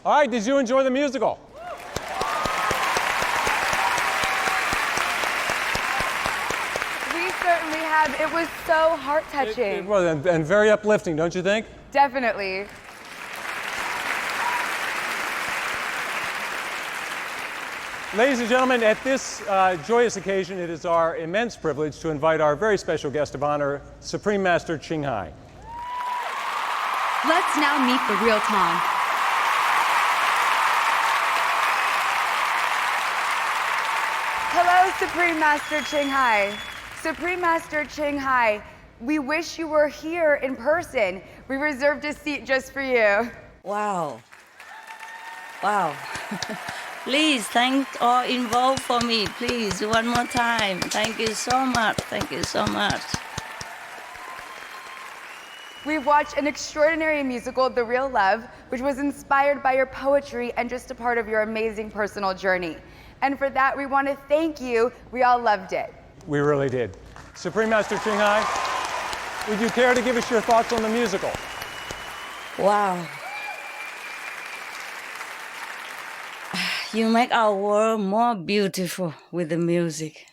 All right, did you enjoy the musical? We certainly have. It was so heart-touching. It was, and very uplifting, don't you think? Definitely. Ladies and gentlemen, at this joyous occasion, it is our immense privilege to invite our very special guest of honor, Supreme Master Ching Hai. Let's now meet the real Tom. Hello, Supreme Master Ching Hai. Supreme Master Ching Hai, we wish you were here in person. We reserved a seat just for you. Wow. Wow. Please, thank all involved for me. Please, one more time. Thank you so much. Thank you so much. We've watched an extraordinary musical, The Real Love, which was inspired by your poetry and just a part of your amazing personal journey. And for that, we want to thank you. We all loved it. We really did. Supreme Master Ching Hai, would you care to give us your thoughts on the musical? Wow. You make our world more beautiful with the music.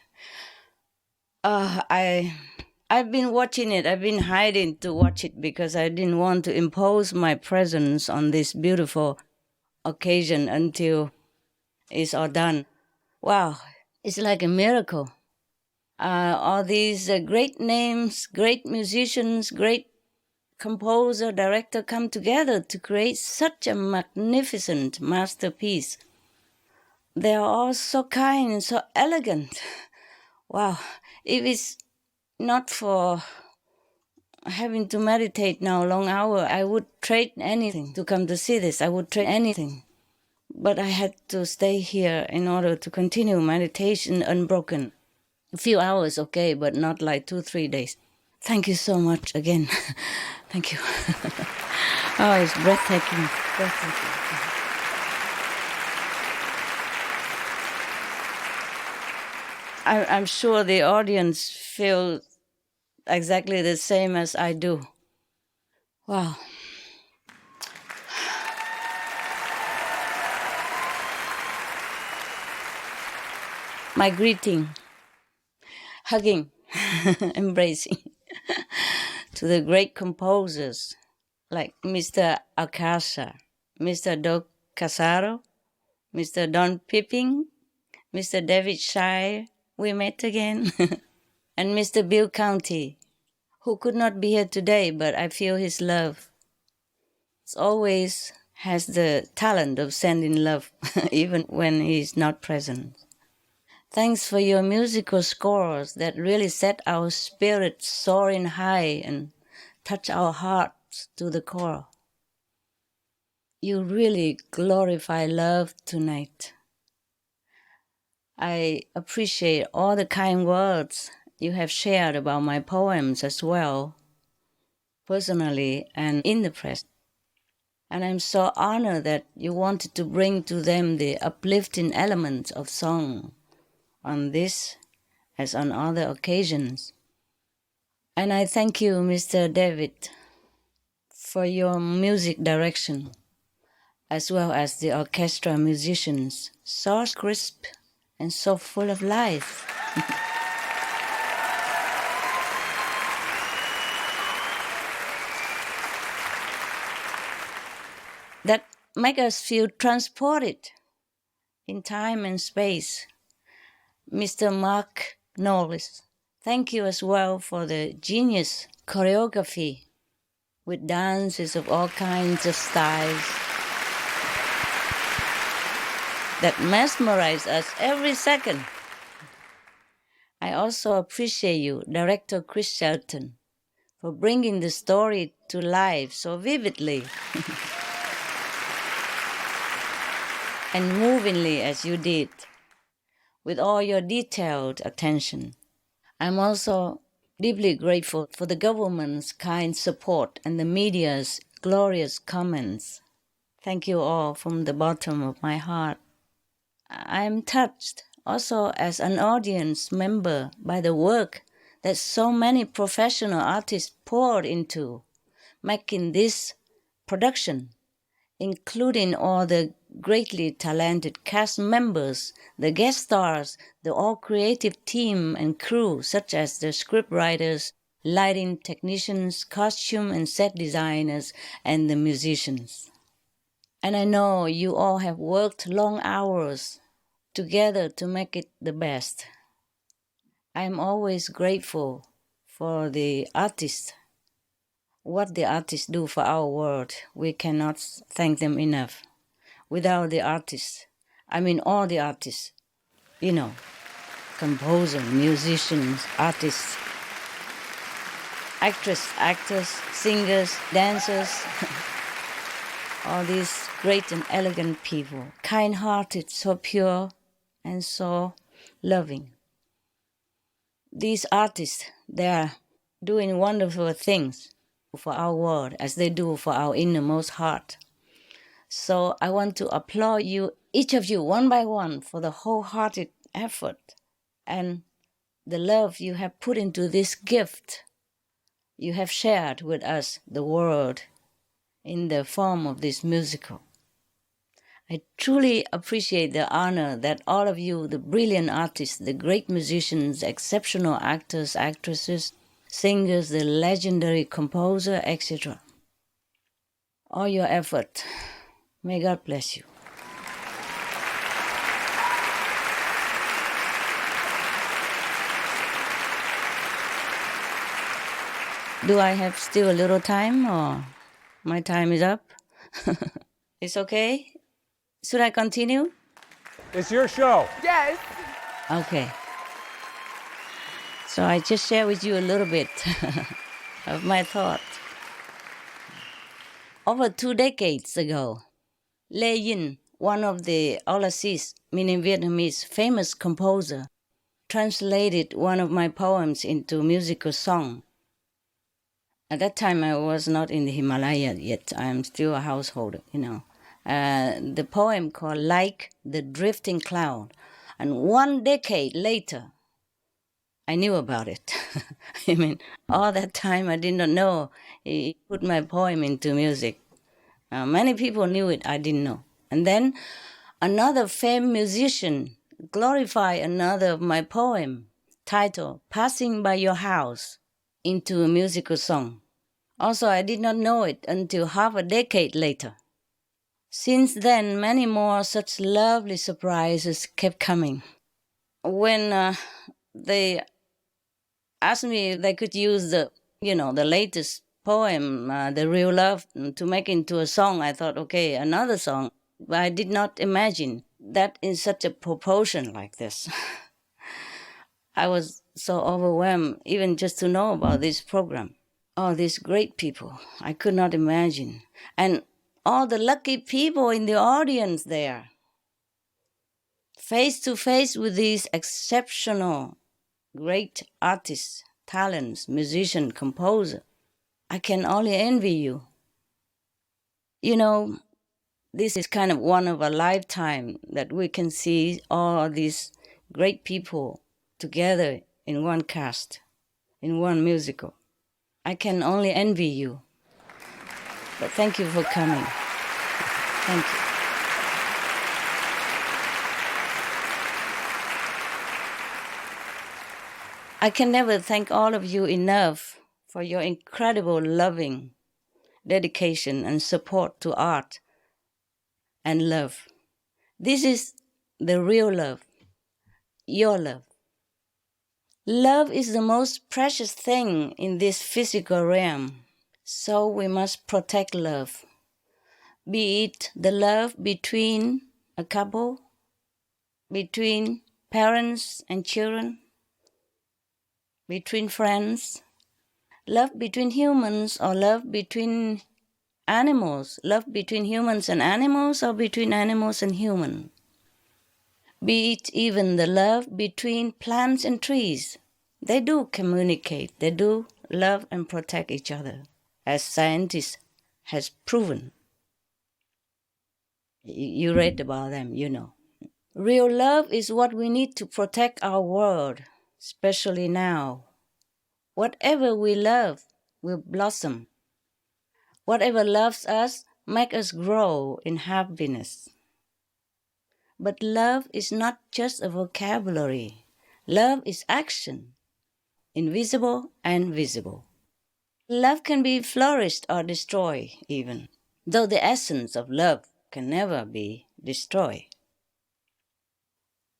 I've been watching it. I've been hiding to watch it because I didn't want to impose my presence on this beautiful occasion until it's all done. Wow, it's like a miracle. All these great names, great musicians, great composer, director come together to create such a magnificent masterpiece. They are all so kind and so elegant. Wow, if it's not for having to meditate now a long hour, I would trade anything to come to see this. I would trade anything. But I had to stay here in order to continue meditation unbroken. A few hours, okay, but not like 2-3 days. Thank you so much again. Thank you. Oh, it's breathtaking. Breathtaking. I'm sure the audience feel exactly the same as I do. Wow. My greeting, hugging, embracing to the great composers like Mr. Akasha, Mr. Doc Casaro, Mr. Don Pipping, Mr. David Shire, we met again, and Mr. Bill County, who could not be here today, but I feel his love. He always has the talent of sending love, even when he's not present. Thanks for your musical scores that really set our spirits soaring high and touch our hearts to the core. You really glorify love tonight. I appreciate all the kind words you have shared about my poems as well, personally and in the press. And I'm so honored that you wanted to bring to them the uplifting elements of song on this as on other occasions. And I thank you, Mr. David, for your music direction, as well as the orchestra musicians, so crisp and so full of life. That make us feel transported in time and space. Mr. Mark Knowles, thank you as well for the genius choreography with dances of all kinds of styles that mesmerize us every second. I also appreciate you, Director Chris Shelton, for bringing the story to life so vividly and movingly as you did, with all your detailed attention. I'm also deeply grateful for the government's kind support and the media's glorious comments. Thank you all from the bottom of my heart. I'm touched also as an audience member by the work that so many professional artists poured into making this production including all the greatly talented cast members, the guest stars, the all-creative team and crew, such as the scriptwriters, lighting technicians, costume and set designers, and the musicians. And I know you all have worked long hours together to make it the best. I am always grateful for the artists. What the artists do for our world, we cannot thank them enough. Without the artists, I mean all the artists, composer, musicians, artists, actors, singers, dancers, all these great and elegant people, kind-hearted, so pure and so loving. These artists, they are doing wonderful things for our world as they do for our innermost heart. So I want to applaud you, each of you, one by one, for the wholehearted effort and the love you have put into this gift you have shared with us, the world, in the form of this musical. I truly appreciate the honor that all of you, the brilliant artists, the great musicians, exceptional actors, actresses, singers, the legendary composer, etc. All your effort. May God bless you. Do I have still a little time or my time is up? It's okay? Should I continue? It's your show. Yes. Okay. So I just share with you a little bit of my thought. Over 2 decades ago, Lê Yin, one of the Aulassis, meaning Vietnamese, famous composer, translated one of my poems into musical song. At that time, I was not in the Himalaya yet. I am still a householder, The poem called Like the Drifting Cloud. And 1 decade later, I knew about it. I mean, all that time I did not know he put my poem into music. Many people knew it, I didn't know. And then another famed musician glorified another of my poem, titled Passing by Your House, into a musical song. Also, I did not know it until half a decade later. Since then, many more such lovely surprises kept coming. When they asked me if they could use the latest poem, The Real Love, to make into a song, I thought, okay, another song. But I did not imagine that in such a proportion like this. I was so overwhelmed even just to know about this program. All these great people, I could not imagine. And all the lucky people in the audience there, face to face with these exceptional, great artists, talents, musician, composer. I can only envy you. This is kind of one of a lifetime that we can see all these great people together in one cast, in one musical. I can only envy you. But thank you for coming. Thank you. I can never thank all of you enough for your incredible loving dedication and support to art and love. This is the real love, your love. Love is the most precious thing in this physical realm, so we must protect love. Be it the love between a couple, between parents and children, between friends, love between humans or love between animals, love between humans and animals or between animals and humans. Be it even the love between plants and trees. They do communicate, they do love and protect each other, as scientists has proven. You read about them, Real love is what we need to protect our world, especially now. Whatever we love will blossom. Whatever loves us make us grow in happiness. But love is not just a vocabulary. Love is action, invisible and visible. Love can be flourished or destroyed even, though the essence of love can never be destroyed.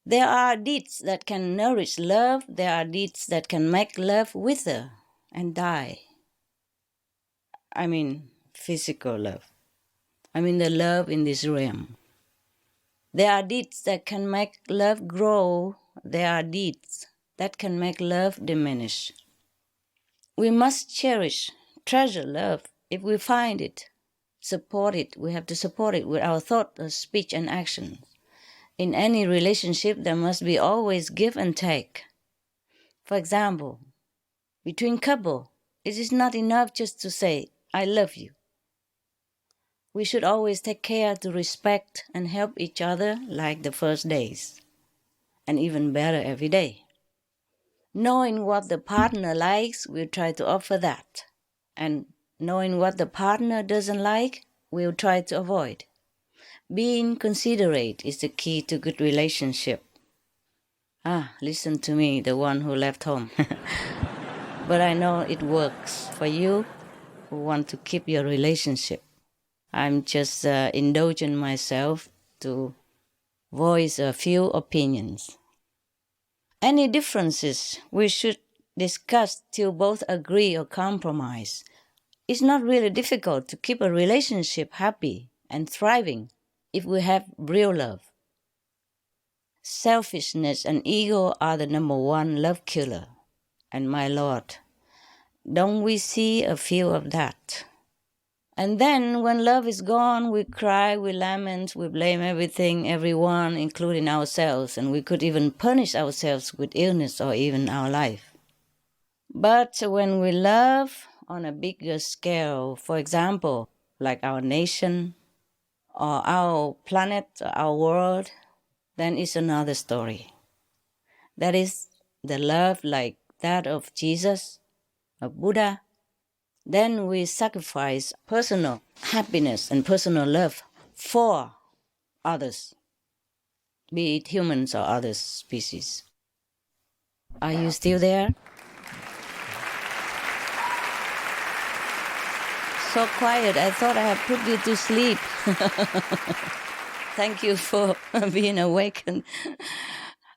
There are deeds that can nourish love. There are deeds that can make love wither and die. I mean, physical love. I mean the love in this realm. There are deeds that can make love grow. There are deeds that can make love diminish. We must cherish, treasure love if we find it. Support it. We have to support it with our thought, speech, and action. In any relationship, there must be always give and take. For example, between couple, it is not enough just to say, I love you. We should always take care to respect and help each other like the first days, and even better every day. Knowing what the partner likes, we'll try to offer that. And knowing what the partner doesn't like, we'll try to avoid. Being considerate is the key to good relationship. Listen to me, the one who left home. But I know it works for you who want to keep your relationship. I'm just indulging myself to voice a few opinions. Any differences we should discuss till both agree or compromise. It's not really difficult to keep a relationship happy and thriving if we have real love. Selfishness and ego are the number one love killer. And my Lord, don't we see a few of that? And then when love is gone, we cry, we lament, we blame everything, everyone, including ourselves, and we could even punish ourselves with illness or even our life. But when we love on a bigger scale, for example, like our nation or our planet, our world, then it's another story. That is the love like that of Jesus, of Buddha. Then we sacrifice personal happiness and personal love for others, be it humans or other species. Are you still there? So quiet, I thought I had put you to sleep. Thank you for being awakened.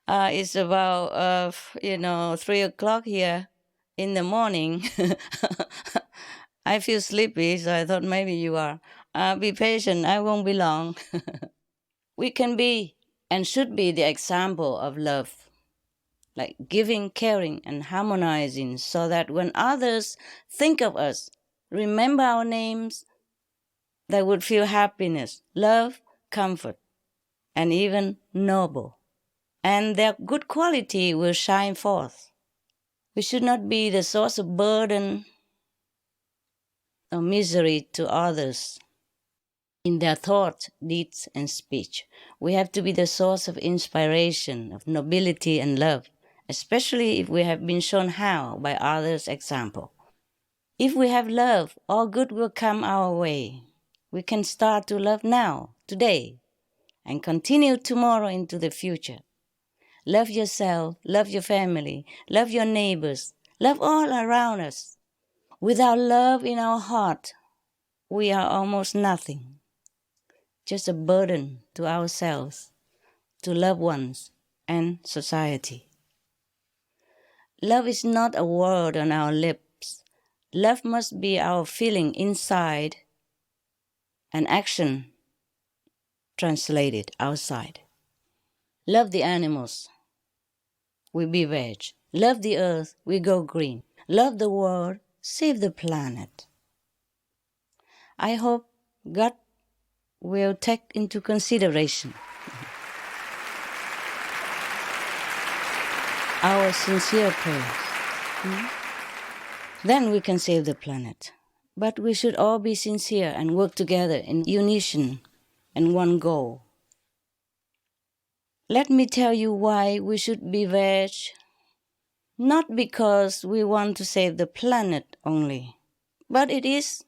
It's about, 3 o'clock here in the morning. I feel sleepy, so I thought maybe you are. Be patient, I won't be long. We can be and should be the example of love, like giving, caring, and harmonizing, so that when others think of us, remember our names, they would feel happiness, love, comfort, and even noble. And their good quality will shine forth. We should not be the source of burden or misery to others in their thoughts, deeds, and speech. We have to be the source of inspiration, of nobility and love, especially if we have been shown how by others' example. If we have love, all good will come our way. We can start to love now, today, and continue tomorrow into the future. Love yourself, love your family, love your neighbors, love all around us. Without love in our heart, we are almost nothing, just a burden to ourselves, to loved ones, and society. Love is not a word on our lips. Love must be our feeling inside and action translated outside. Love the animals, we be veg. Love the earth, we go green. Love the world, save the planet. I hope God will take into consideration our sincere prayers. Then we can save the planet. But we should all be sincere and work together in unison and one goal. Let me tell you why we should be veg. Not because we want to save the planet only, but it is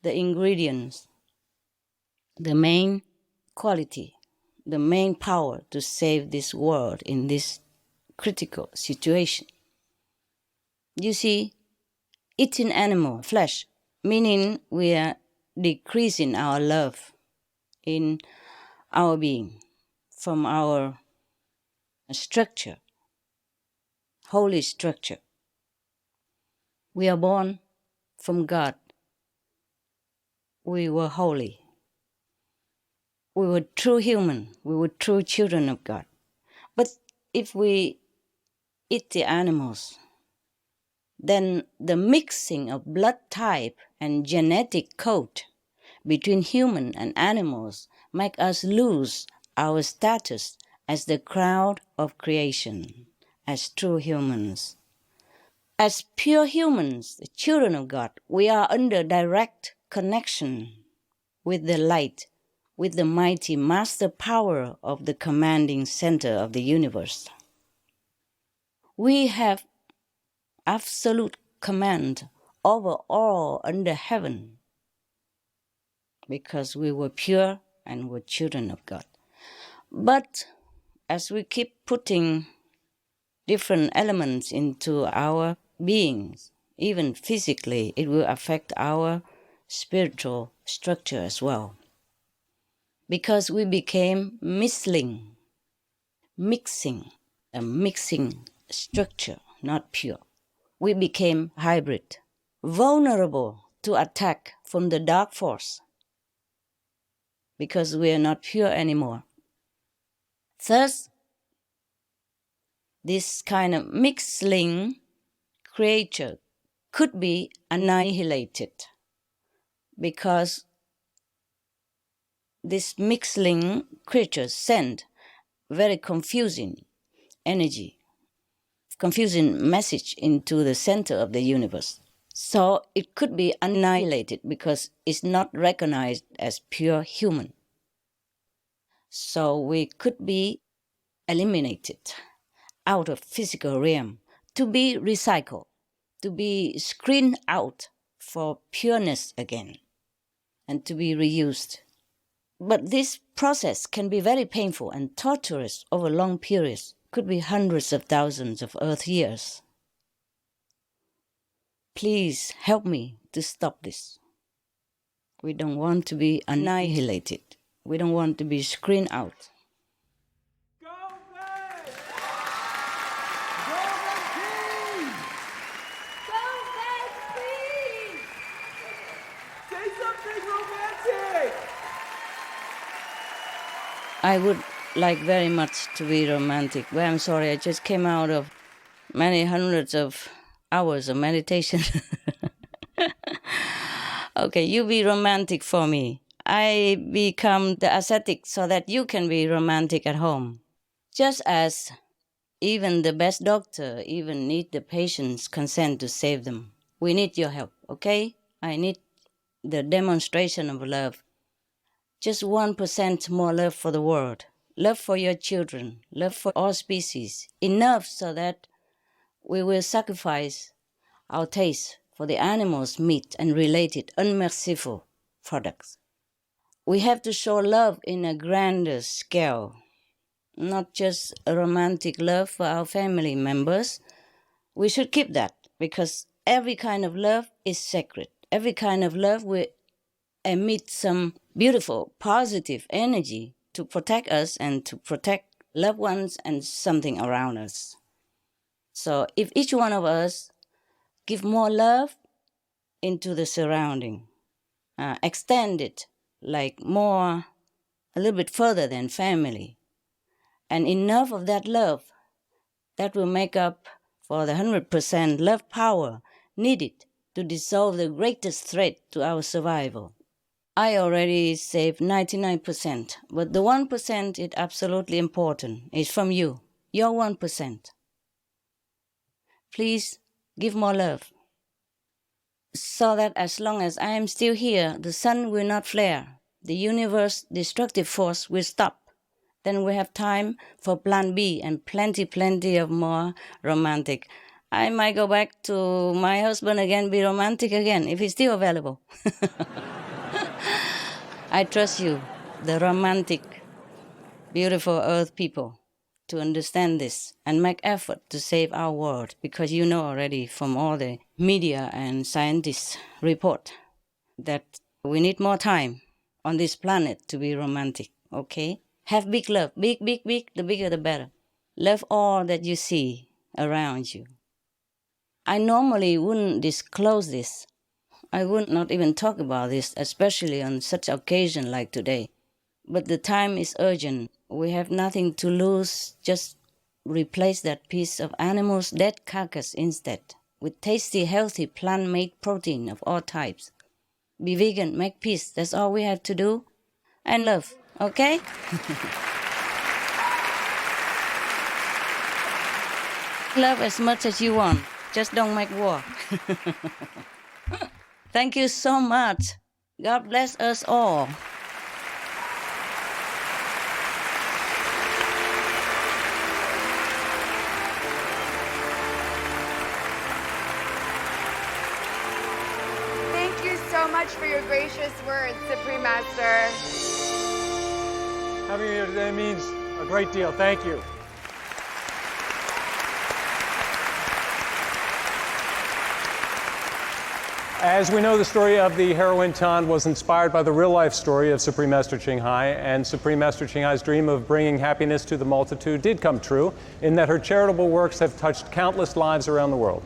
the ingredients the main quality, the main power to save this world in this critical situation. You see, eating animal flesh, meaning we are decreasing our love in our being from our structure, holy structure. We are born from God. We were holy. We were true human. We were true children of God. But if we eat the animals, then the mixing of blood type and genetic code between human and animals make us lose our status as the crown of creation, as true humans. As pure humans, the children of God, we are under direct connection with the light, with the mighty master power of the commanding center of the universe. We have absolute command over all under heaven because we were pure and were children of God. But as we keep putting different elements into our beings, even physically, it will affect our spiritual structure as well. Because we became mixing structure, not pure. We became hybrid, vulnerable to attack from the dark force, because we are not pure anymore. Thus, this kind of mixing creature could be annihilated because this mixing creature send very confusing energy, confusing message into the center of the universe. So it could be annihilated because it's not recognized as pure human. So we could be eliminated out of physical realm to be recycled, to be screened out for pureness again, and to be reused. But this process can be very painful and torturous over long periods, could be hundreds of thousands of Earth years. Please help me to stop this. We don't want to be annihilated. We don't want to be screened out. I would like very much to be romantic, but I'm sorry, I just came out of many hundreds of hours of meditation. Okay, you be romantic for me. I become the ascetic so that you can be romantic at home. Just as even the best doctor even need the patient's consent to save them. We need your help, okay? I need the demonstration of love. Just 1% more love for the world, love for your children, love for all species, enough so that we will sacrifice our taste for the animals' meat and related unmerciful products. We have to show love in a grander scale, not just a romantic love for our family members. We should keep that because every kind of love is sacred. Every kind of love will emit some beautiful, positive energy to protect us and to protect loved ones and something around us. So if each one of us give more love into the surrounding, extend it like more, a little bit further than family, and enough of that love, that will make up for the 100% love power needed to dissolve the greatest threat to our survival. I already saved 99%, but the 1% is absolutely important. It's from you, your 1%. Please give more love, so that as long as I am still here, the sun will not flare, the universe destructive force will stop. Then we have time for plan B and plenty of more romantic. I might go back to my husband again, be romantic again, if he's still available. I trust you, the romantic, beautiful Earth people, to understand this and make effort to save our world, because you know already from all the media and scientists report that we need more time on this planet to be romantic, okay? Have big love, big, big, big, the bigger the better. Love all that you see around you. I normally wouldn't disclose this. I would not even talk about this, especially on such occasion like today. But the time is urgent. We have nothing to lose. Just replace that piece of animal's dead carcass instead with tasty, healthy, plant-made protein of all types. Be vegan, make peace. That's all we have to do. And love, okay? Love as much as you want. Just don't make war. Thank you so much. God bless us all. Thank you so much for your gracious words, Supreme Master. Having you here today means a great deal. Thank you. As we know, the story of the heroine Tan was inspired by the real-life story of Supreme Master Ching Hai, and Supreme Master Ching Hai's dream of bringing happiness to the multitude did come true, in that her charitable works have touched countless lives around the world.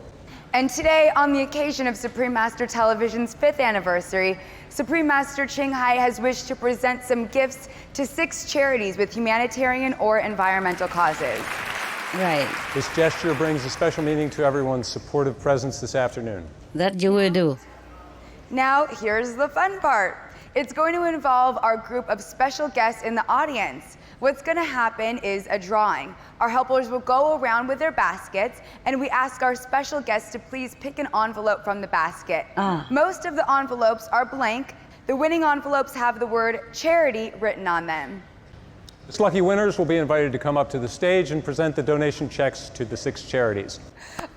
And today, on the occasion of Supreme Master Television's 5th anniversary, Supreme Master Ching Hai has wished to present some gifts to 6 charities with humanitarian or environmental causes. Right. This gesture brings a special meaning to everyone's supportive presence this afternoon. That you will do. Now, here's the fun part. It's going to involve our group of special guests in the audience. What's going to happen is a drawing. Our helpers will go around with their baskets, and we ask our special guests to please pick an envelope from the basket. Most of the envelopes are blank. The winning envelopes have the word charity written on them. Its lucky winners will be invited to come up to the stage and present the donation checks to the 6 charities.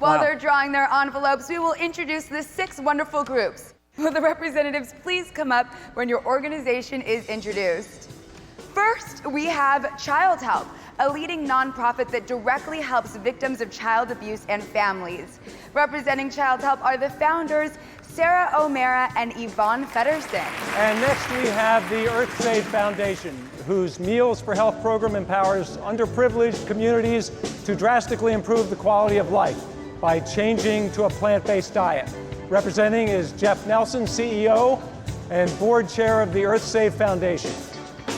While they're drawing their envelopes, we will introduce the 6 wonderful groups. Will the representatives please come up when your organization is introduced? First, we have Child Help, a leading nonprofit that directly helps victims of child abuse and families. Representing Child Help are the founders, Sarah O'Mara and Yvonne Feddersen. And next we have the EarthSave Foundation, whose Meals for Health program empowers underprivileged communities to drastically improve the quality of life by changing to a plant-based diet. Representing is Jeff Nelson, CEO and board chair of the EarthSave Foundation.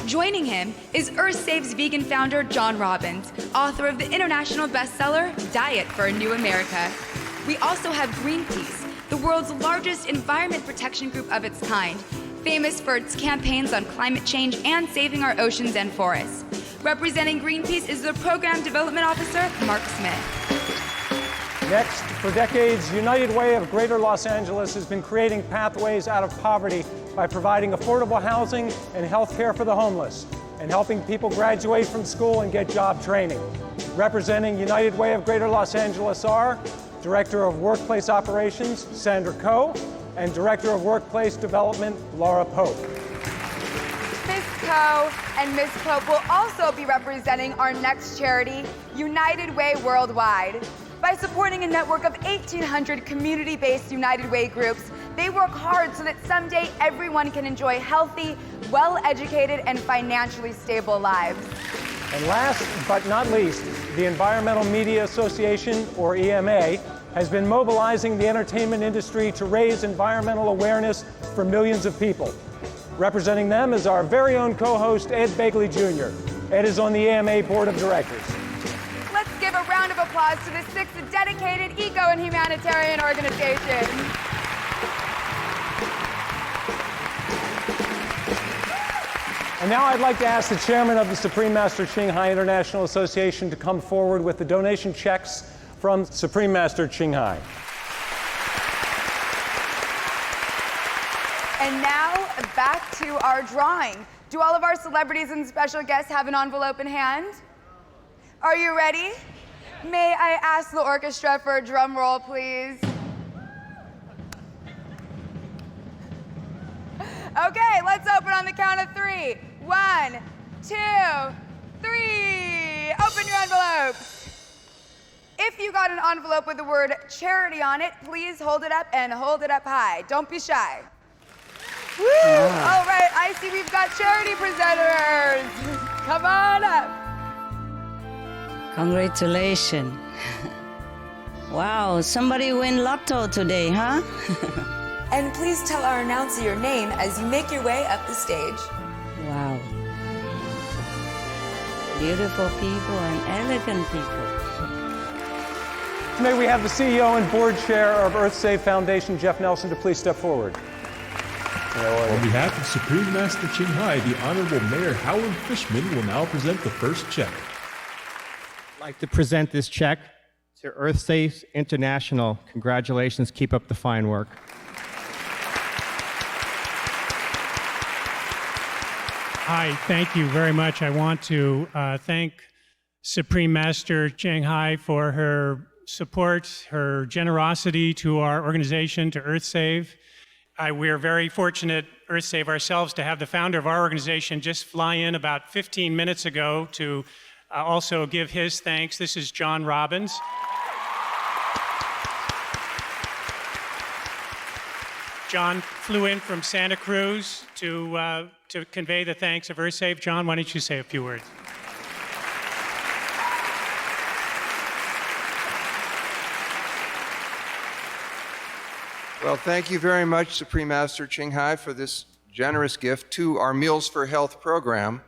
Joining him is EarthSave's vegan founder, John Robbins, author of the international bestseller, Diet for a New America. We also have Greenpeace, the world's largest environment protection group of its kind, famous for its campaigns on climate change and saving our oceans and forests. Representing Greenpeace is the Program Development Officer, Mark Smith. Next, for decades, United Way of Greater Los Angeles has been creating pathways out of poverty by providing affordable housing and health care for the homeless, and helping people graduate from school and get job training. Representing United Way of Greater Los Angeles are Director of Workplace Operations, Sandra Coe, and Director of Workplace Development, Laura Pope. Ms. Coe and Ms. Pope will also be representing our next charity, United Way Worldwide. By supporting a network of 1,800 community-based United Way groups, they work hard so that someday everyone can enjoy healthy, well-educated, and financially stable lives. And last but not least, the Environmental Media Association, or EMA, has been mobilizing the entertainment industry to raise environmental awareness for millions of people. Representing them is our very own co-host, Ed Begley Jr. Ed is on the EMA Board of Directors. Let's give a round of applause to the 6 dedicated eco and humanitarian organizations. And now I'd like to ask the chairman of the Supreme Master Ching Hai International Association to come forward with the donation checks from Supreme Master Ching Hai. And now, back to our drawing. Do all of our celebrities and special guests have an envelope in hand? Are you ready? May I ask the orchestra for a drum roll, please? Okay, let's open on the count of 3. 1, 2, 3. Open your envelopes. If you got an envelope with the word charity on it, please hold it up and hold it up high. Don't be shy. Woo! All right, I see we've got charity presenters. Come on up. Congratulations. Wow, somebody win lotto today, huh? And please tell our announcer your name as you make your way up the stage. Wow. Beautiful people and elegant people. May we have the CEO and board chair of EarthSave Foundation, Jeff Nelson, to please step forward. On behalf of Supreme Master Ching Hai, the Honorable Mayor Howard Fishman will now present the first check. I'd like to present this check to EarthSafe International. Congratulations, keep up the fine work. Hi, thank you very much. I want to thank Supreme Master Ching Hai for her support, her generosity to our organization, to EarthSave. We're very fortunate, EarthSave ourselves, to have the founder of our organization just fly in about 15 minutes ago to also give his thanks. This is John Robbins. John flew in from Santa Cruz to convey the thanks of EarthSave. John, why don't you say a few words? Well, thank you very much, Supreme Master Ching Hai, for this generous gift to our Meals for Health program.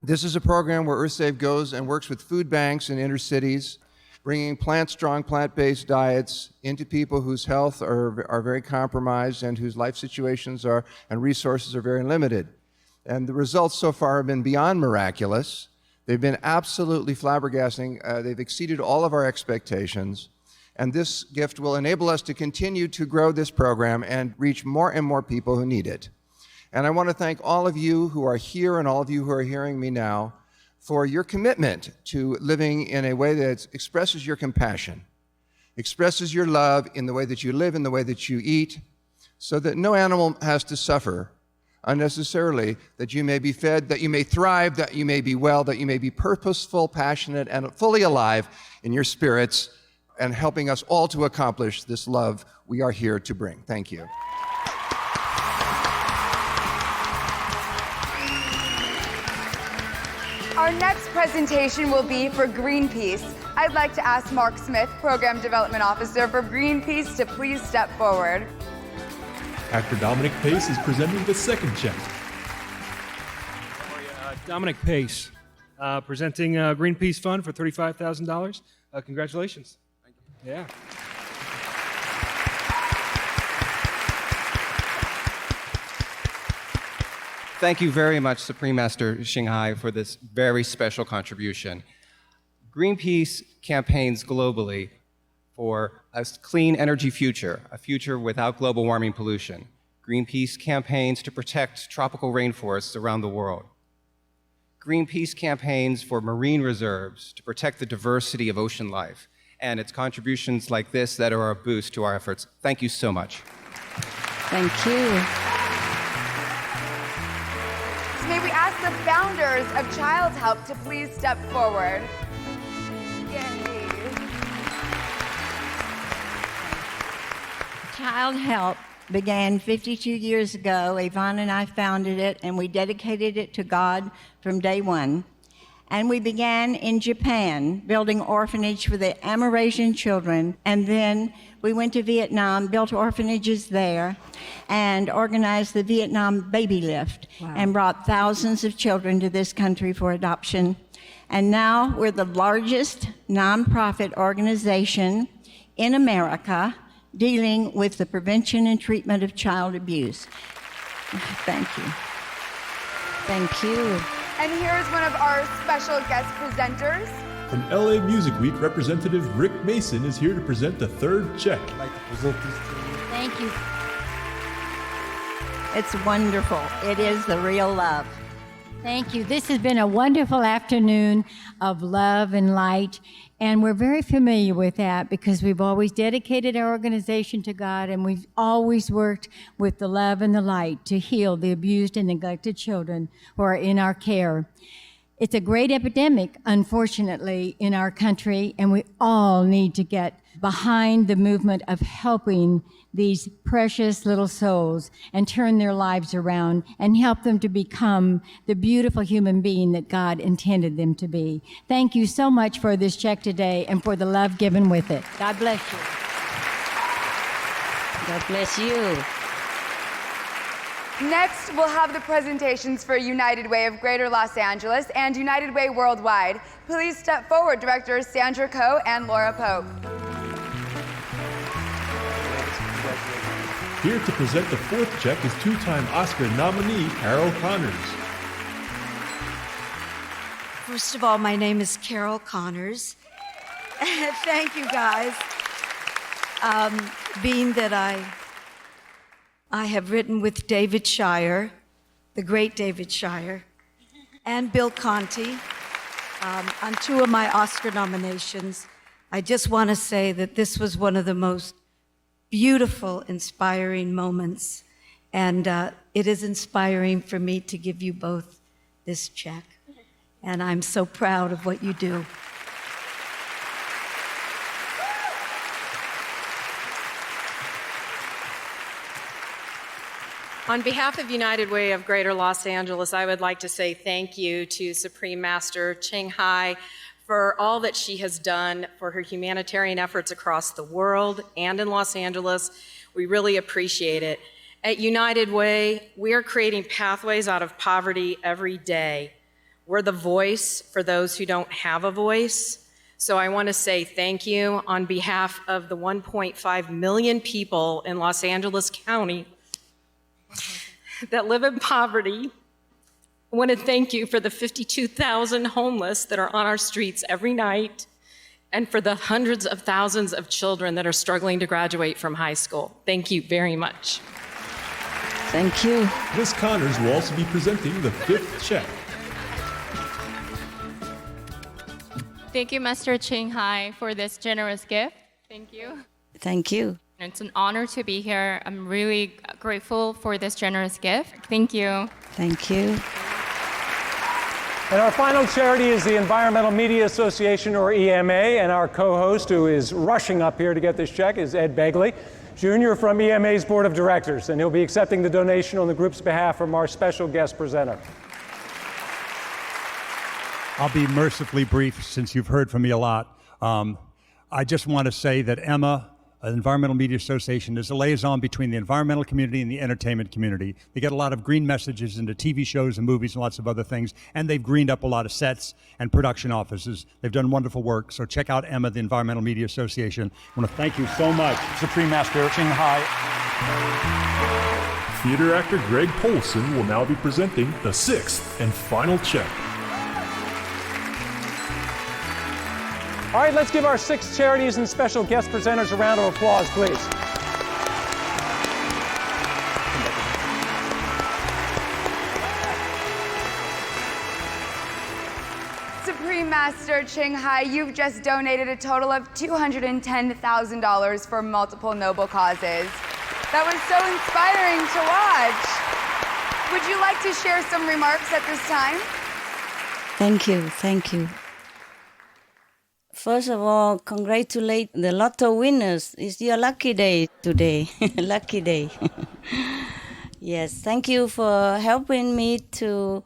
This is a program where EarthSave goes and works with food banks in inner cities, bringing plant-strong, plant-based diets into people whose health are very compromised and whose life situations and resources are very limited. And the results so far have been beyond miraculous. They've been absolutely flabbergasting. They've exceeded all of our expectations. And this gift will enable us to continue to grow this program and reach more and more people who need it. And I want to thank all of you who are here and all of you who are hearing me now for your commitment to living in a way that expresses your compassion, expresses your love in the way that you live, in the way that you eat, so that no animal has to suffer unnecessarily, that you may be fed, that you may thrive, that you may be well, that you may be purposeful, passionate, and fully alive in your spirits, and helping us all to accomplish this love we are here to bring. Thank you. Our next presentation will be for Greenpeace. I'd like to ask Mark Smith, Program Development Officer for Greenpeace, to please step forward. Actor Dominic Pace is presenting the second check. Dominic Pace, presenting Greenpeace Fund for $35,000. Congratulations. Thank you. Yeah. Thank you very much, Supreme Master Ching Hai, for this very special contribution. Greenpeace campaigns globally for a clean energy future, a future without global warming pollution. Greenpeace campaigns to protect tropical rainforests around the world. Greenpeace campaigns for marine reserves to protect the diversity of ocean life. And it's contributions like this that are a boost to our efforts. Thank you so much. Thank you. May we ask the founders of Child's Help to please step forward. Yay. Child Help began 52 years ago. Yvonne and I founded it, and we dedicated it to God from day one. And we began in Japan, building orphanage for the Amerasian children. And then we went to Vietnam, built orphanages there, and organized the Vietnam Baby Lift, and brought thousands of children to this country for adoption. And now we're the largest nonprofit organization in America dealing with the prevention and treatment of child abuse. Thank you. Thank you. And here's one of our special guest presenters. From LA Music Week, Representative Rick Mason is here to present the third check. I'd like to present this to you. Thank you. It's wonderful. It is the real love. Thank you. This has been a wonderful afternoon of love and light, And we're very familiar with that because we've always dedicated our organization to God, and we've always worked with the love and the light to heal the abused and neglected children who are in our care. It's a great epidemic, unfortunately, in our country, and we all need to get behind the movement of helping these precious little souls and turn their lives around and help them to become the beautiful human being that God intended them to be. Thank you so much for this check today and for the love given with it. God bless you. God bless you. Next, we'll have the presentations for United Way of Greater Los Angeles and United Way Worldwide. Please step forward, Directors Sandra Coe and Laura Pope. Here to present the fourth check is two-time Oscar nominee Carol Connors. First of all, my name is Carol Connors. Thank you, guys. Being that I have written with David Shire, the great David Shire, and Bill Conti on two of my Oscar nominations, I just want to say that this was one of the most beautiful, inspiring moments, and it is inspiring for me to give you both this check, and I'm so proud of what you do. On behalf of United Way of Greater Los Angeles, I would like to say thank you to Supreme Master Ching Hai for all that she has done for her humanitarian efforts across the world and in Los Angeles. We really appreciate it. At United Way, we are creating pathways out of poverty every day. We're the voice for those who don't have a voice. So I want to say thank you on behalf of the 1.5 million people in Los Angeles County that live in poverty. I want to thank you for the 52,000 homeless that are on our streets every night and for the hundreds of thousands of children that are struggling to graduate from high school. Thank you very much. Thank you. Ms. Connors will also be presenting the fifth check. Thank you, Master Ching Hai, for this generous gift. Thank you. Thank you. It's an honor to be here. I'm really grateful for this generous gift. Thank you. Thank you. And our final charity is the Environmental Media Association, or EMA, and our co-host, who is rushing up here to get this check, is Ed Begley, Jr. from EMA's Board of Directors, and he'll be accepting the donation on the group's behalf from our special guest presenter. I'll be mercifully brief since you've heard from me a lot. I just want to say that Emma, Environmental Media Association, is a liaison between the environmental community and the entertainment community. They get a lot of green messages into TV shows and movies and lots of other things, and they've greened up a lot of sets and production offices. They've done wonderful work, so check out Emma, the Environmental Media Association. I want to thank you so much. Supreme Master Ching Hai. Theater actor Greg Polson will now be presenting the sixth and final check. All right, let's give our 6 charities and special guest presenters a round of applause, please. Supreme Master Ching Hai, you've just donated a total of $210,000 for multiple noble causes. That was so inspiring to watch. Would you like to share some remarks at this time? Thank you. Thank you. First of all, congratulate the lotto winners. It's your lucky day today. Lucky day. Yes, thank you for helping me to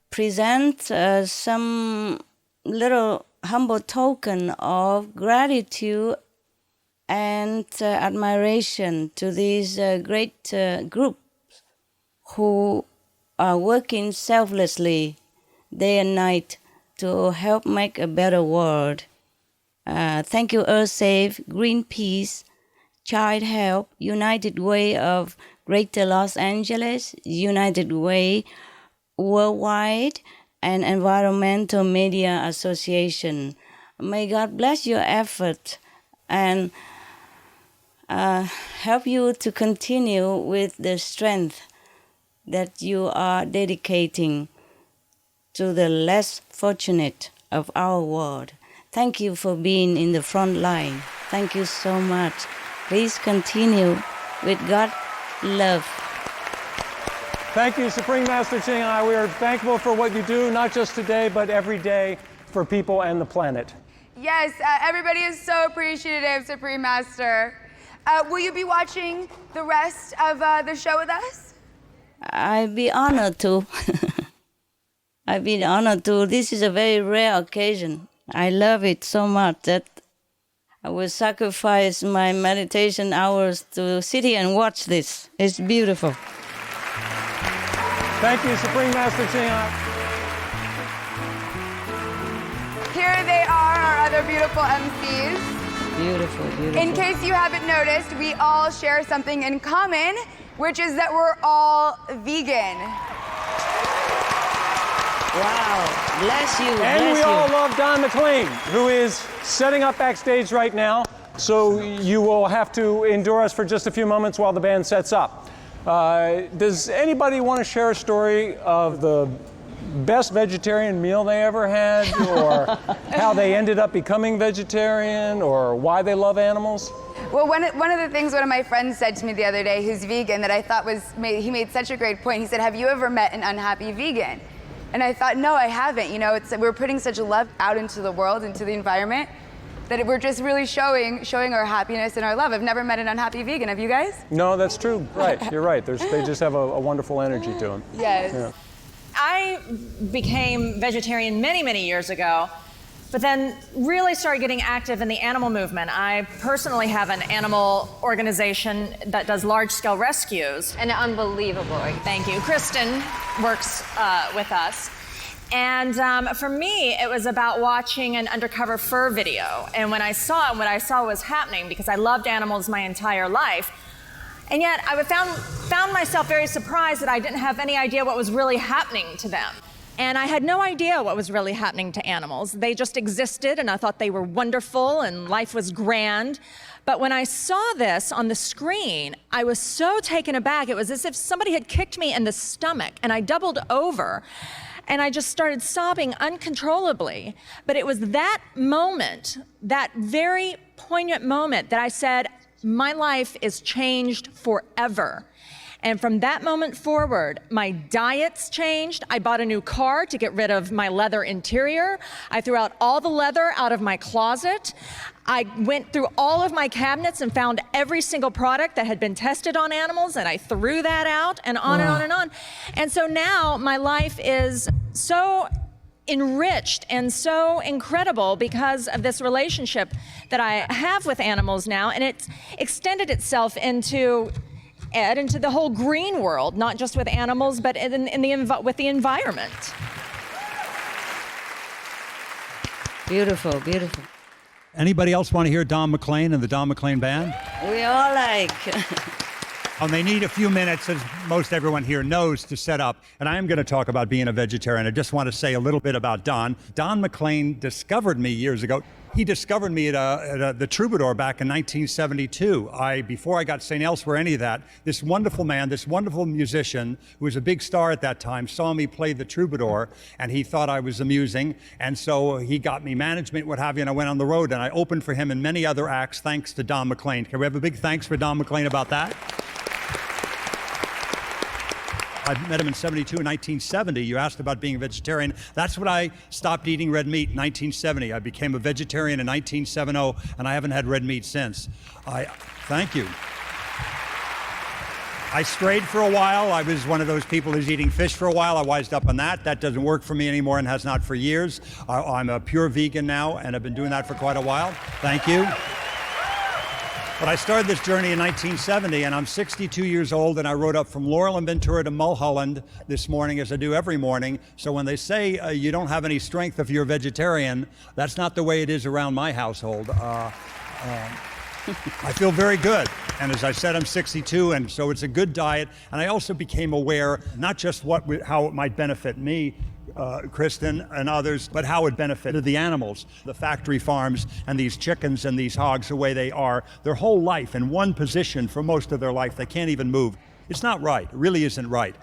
present some little humble token of gratitude and admiration to these great groups who are working selflessly day and night to help make a better world. Thank you, EarthSafe, Greenpeace, Child Help, United Way of Greater Los Angeles, United Way Worldwide, and Environmental Media Association. May God bless your effort and help you to continue with the strength that you are dedicating to the less fortunate of our world. Thank you for being in the front line. Thank you so much. Please continue with God love. Thank you, Supreme Master Ching Hai. We are thankful for what you do, not just today, but every day for people and the planet. Yes, everybody is so appreciative, Supreme Master. Will you be watching the rest of the show with us? I'd be honored to. I'd be honored to. This is a very rare occasion. I love it so much that I will sacrifice my meditation hours to sit here and watch this. It's beautiful. Thank you, Supreme Master Ching Hai. Here they are, our other beautiful MCs. Beautiful, beautiful. In case you haven't noticed, we all share something in common, which is that we're all vegan. Wow, bless you, And we all love Don McLean, who is setting up backstage right now. So you will have to endure us for just a few moments while the band sets up. Does anybody want to share a story of the best vegetarian meal they ever had, or how they ended up becoming vegetarian, or why they love animals? Well, one of the things one of my friends said to me the other day, who's vegan, that I thought he made such a great point. He said, "Have you ever met an unhappy vegan?" And I thought, no, I haven't. You know, we're putting such love out into the world, into the environment, that we're just really showing our happiness and our love. I've never met an unhappy vegan. Have you guys? No, that's true. Right, you're right. They just have a wonderful energy to them. Yes. Yeah. I became vegetarian many, many years ago, but then really started getting active in the animal movement. I personally have an animal organization that does large-scale rescues. And unbelievable. Thank you. Kristen works with us. And for me, it was about watching an undercover fur video. And when I saw it, what I saw was happening, because I loved animals my entire life. And yet I found myself very surprised that I didn't have any idea what was really happening to them. And I had no idea what was really happening to animals. They just existed, and I thought they were wonderful and life was grand. But when I saw this on the screen, I was so taken aback. It was as if somebody had kicked me in the stomach, and I doubled over. And I just started sobbing uncontrollably. But it was that moment, that very poignant moment, that I said, my life is changed forever. And from that moment forward, my diets changed. I bought a new car to get rid of my leather interior. I threw out all the leather out of my closet. I went through all of my cabinets and found every single product that had been tested on animals, and I threw that out, and on and on and on. And so now my life is so enriched and so incredible because of this relationship that I have with animals now, and it's extended itself into the whole green world, not just with animals, but with the environment. Beautiful, beautiful. Anybody else want to hear Don McLean and the Don McLean Band? We all like. They need a few minutes, as most everyone here knows, to set up. And I am going to talk about being a vegetarian. I just want to say a little bit about Don. Don McLean discovered me years ago. He discovered me at the Troubadour back in 1972. Before I got St. Elsewhere, any of that, this wonderful man, this wonderful musician, who was a big star at that time, saw me play the Troubadour, and he thought I was amusing. And so he got me management, what have you, and I went on the road, and I opened for him in many other acts, thanks to Don McLean. Can we have a big thanks for Don McLean about that? I met him in 72, 1970. You asked about being a vegetarian. That's when I stopped eating red meat, 1970. I became a vegetarian in 1970, and I haven't had red meat since. Thank you. I strayed for a while. I was one of those people who's eating fish for a while. I wised up on that. That doesn't work for me anymore and has not for years. I'm a pure vegan now, and I've been doing that for quite a while. Thank you. But I started this journey in 1970, and I'm 62 years old, and I rode up from Laurel and Ventura to Mulholland this morning, as I do every morning. So when they say you don't have any strength if you're a vegetarian, that's not the way it is around my household. I feel very good. And as I said, I'm 62, and so it's a good diet. And I also became aware, not just how it might benefit me, Kristen and others, but how it benefited the animals, the factory farms, and these chickens and these hogs, the way they are, their whole life in one position for most of their life. They can't even move. It's not right. It really isn't right.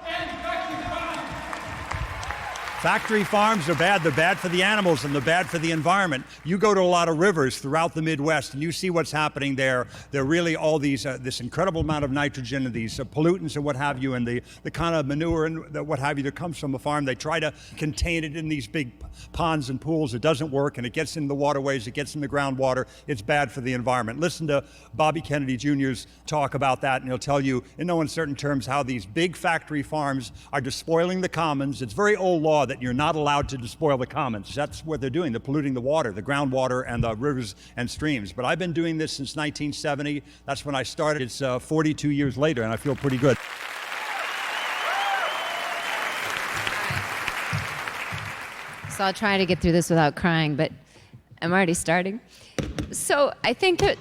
Factory farms are bad. They're bad for the animals and they're bad for the environment. You go to a lot of rivers throughout the Midwest and you see what's happening there. There are really all these, this incredible amount of nitrogen and these pollutants and what have you, and the kind of manure and what have you that comes from a farm. They try to contain it in these big ponds and pools. It doesn't work, and it gets in the waterways, it gets in the groundwater. It's bad for the environment. Listen to Bobby Kennedy Jr.'s talk about that, and he'll tell you in no uncertain terms how these big factory farms are despoiling the commons. It's very old law that you're not allowed to despoil the commons. That's what they're doing. They're polluting the water, the groundwater, and the rivers and streams. But I've been doing this since 1970. That's when I started. It's 42 years later, and I feel pretty good. So I'll try to get through this without crying, but I'm already starting. So I think that,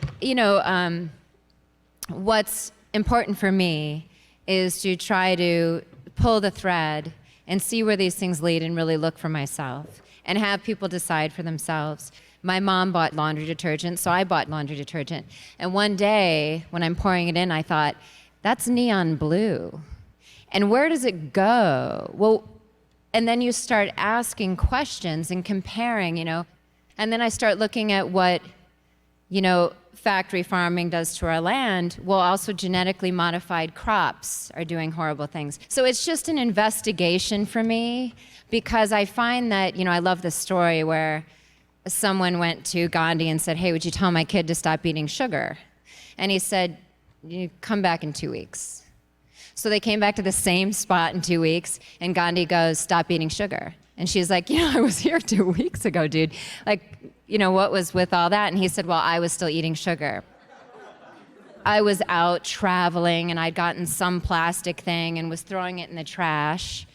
what's important for me is to try to pull the thread and see where these things lead and really look for myself and have people decide for themselves. My mom bought laundry detergent, so I bought laundry detergent. And one day, when I'm pouring it in, I thought, that's neon blue. And where does it go? Well, and then you start asking questions and comparing, and then I start looking at what, factory farming does to our land. Well, also genetically modified crops are doing horrible things. So it's just an investigation for me, because I find that, I love the story where someone went to Gandhi and said, hey, would you tell my kid to stop eating sugar? And he said, you come back in 2 weeks. So they came back to the same spot in 2 weeks, and Gandhi goes, stop eating sugar. And she's like, I was here 2 weeks ago, dude. What was with all that? And he said, well, I was still eating sugar. I was out traveling, and I'd gotten some plastic thing and was throwing it in the trash.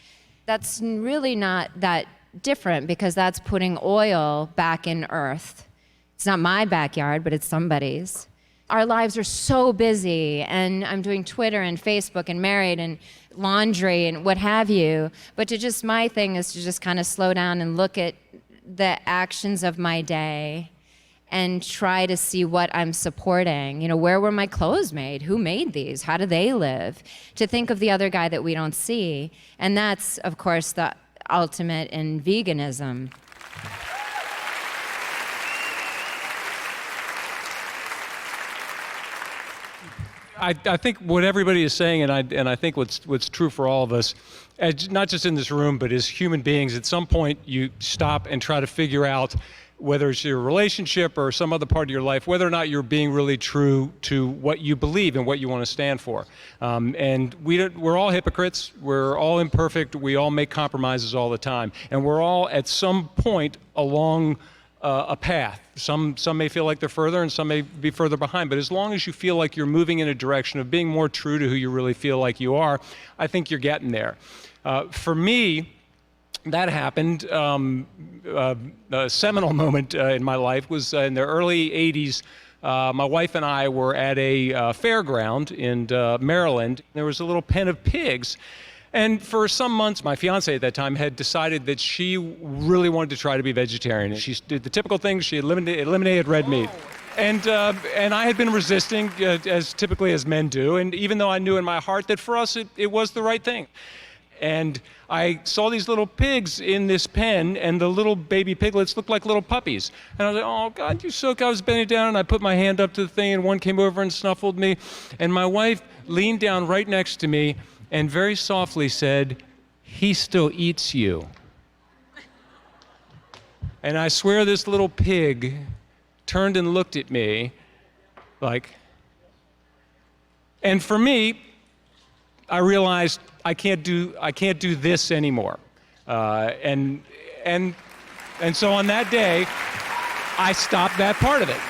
That's really not that different, because that's putting oil back in earth. It's not my backyard, but it's somebody's. Our lives are so busy, and I'm doing Twitter and Facebook and married and laundry and what have you. But my thing is to just kind of slow down and look at the actions of my day and try to see what I'm supporting. Where were my clothes made? Who made these? How do they live? To think of the other guy that we don't see. And that's, of course, the ultimate in veganism. I think what everybody is saying, and I think what's true for all of us, not just in this room, but as human beings, at some point you stop and try to figure out, whether it's your relationship or some other part of your life, whether or not you're being really true to what you believe and what you want to stand for. And we're all hypocrites. We're all imperfect. We all make compromises all the time. And we're all at some point along a path. Some may feel like they're further and some may be further behind, but as long as you feel like you're moving in a direction of being more true to who you really feel like you are, I think you're getting there. For me, that happened. A seminal moment in my life was in the early 80s. My wife and I were at a fairground in Maryland. There was a little pen of pigs. And for some months, my fiance at that time had decided that she really wanted to try to be vegetarian. She did the typical things. She eliminated red meat. And I had been resisting, as typically as men do. And even though I knew in my heart that for us it was the right thing. And I saw these little pigs in this pen, and the little baby piglets looked like little puppies. And I was like, oh, God, you so good. I was bending down, and I put my hand up to the thing, and one came over and snuffled me. And my wife leaned down right next to me and very softly said, he still eats you. And I swear this little pig turned and looked at me and for me, I realized I can't do this anymore. And so on that day, I stopped that part of it.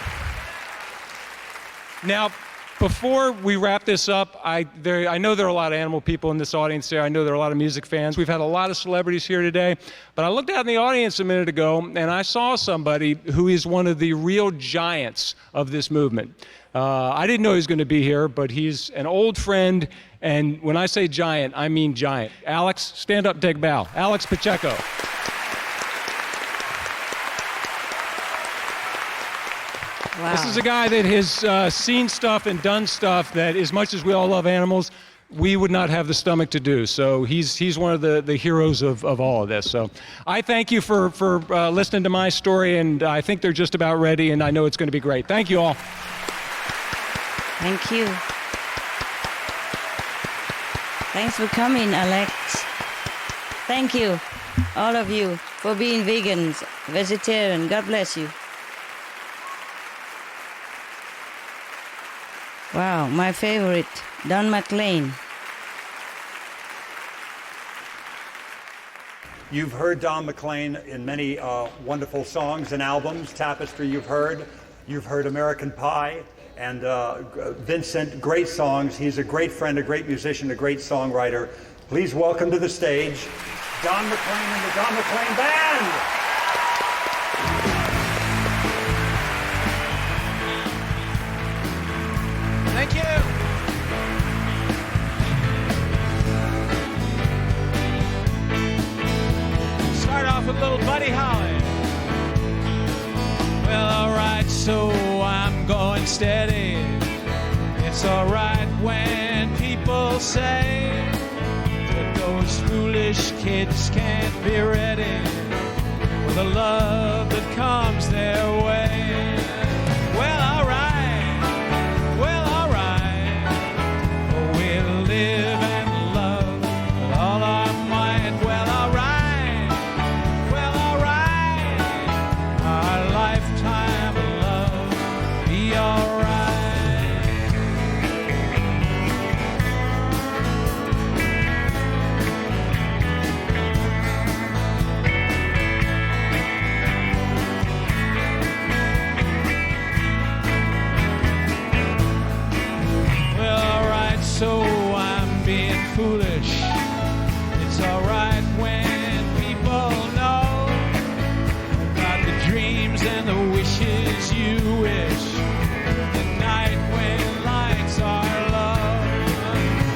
Now, before we wrap this up, I know there are a lot of animal people in this audience there. I know there are a lot of music fans. We've had a lot of celebrities here today. But I looked out in the audience a minute ago, and I saw somebody who is one of the real giants of this movement. I didn't know he was going to be here, but he's an old friend. And when I say giant, I mean giant. Alex, stand up and take a bow. Alex Pacheco. Wow. This is a guy that has seen stuff and done stuff that, as much as we all love animals, we would not have the stomach to do. So he's one of the heroes of all of this. So I thank you for listening to my story, and I think they're just about ready, and I know it's going to be great. Thank you all. Thank you. Thanks for coming, Alex. Thank you, all of you, for being vegans, vegetarian. God bless you. Wow, my favorite, Don McLean. You've heard Don McLean in many wonderful songs and albums. Tapestry you've heard American Pie, and Vincent, great songs. He's a great friend, a great musician, a great songwriter. Please welcome to the stage, Don McLean and the Don McLean Band. Thank you. Start off with little Buddy Holly. Well, alright, so I'm going steady. It's alright when people say that those foolish kids can't be ready for the love that comes their way. Well, alright. We'll live and love with all our might. Well, alright. Our lifetime of love be alright. Well, alright, so I'm being foolish. It's alright when people know about the dreams and the wishes you wish. The night when lights are low.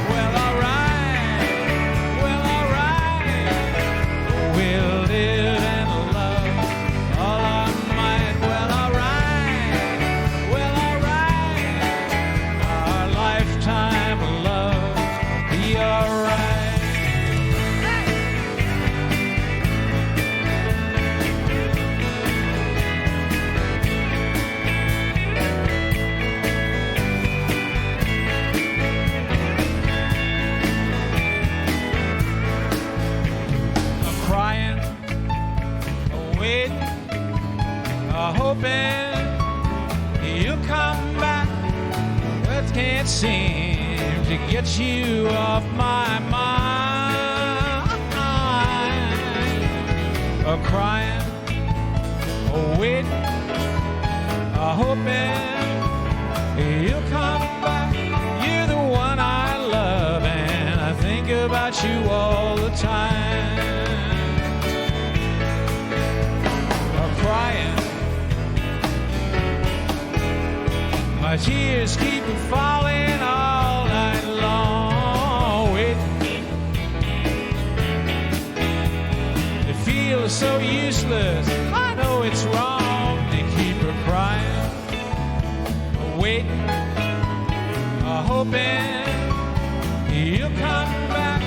Well, alright. We'll live and love all our might. Well, alright. Our lifetime of love be alright. I'm crying, waiting, hoping you'll come back. But can't seem to get you off my mind. I'm crying, waiting, hoping you'll come back. You're the one I love, and I think about you all the time. I'm crying, my tears keep falling all night long. Waiting, it feels so useless. I know it's wrong to keep her crying. Waiting, hoping you'll come back.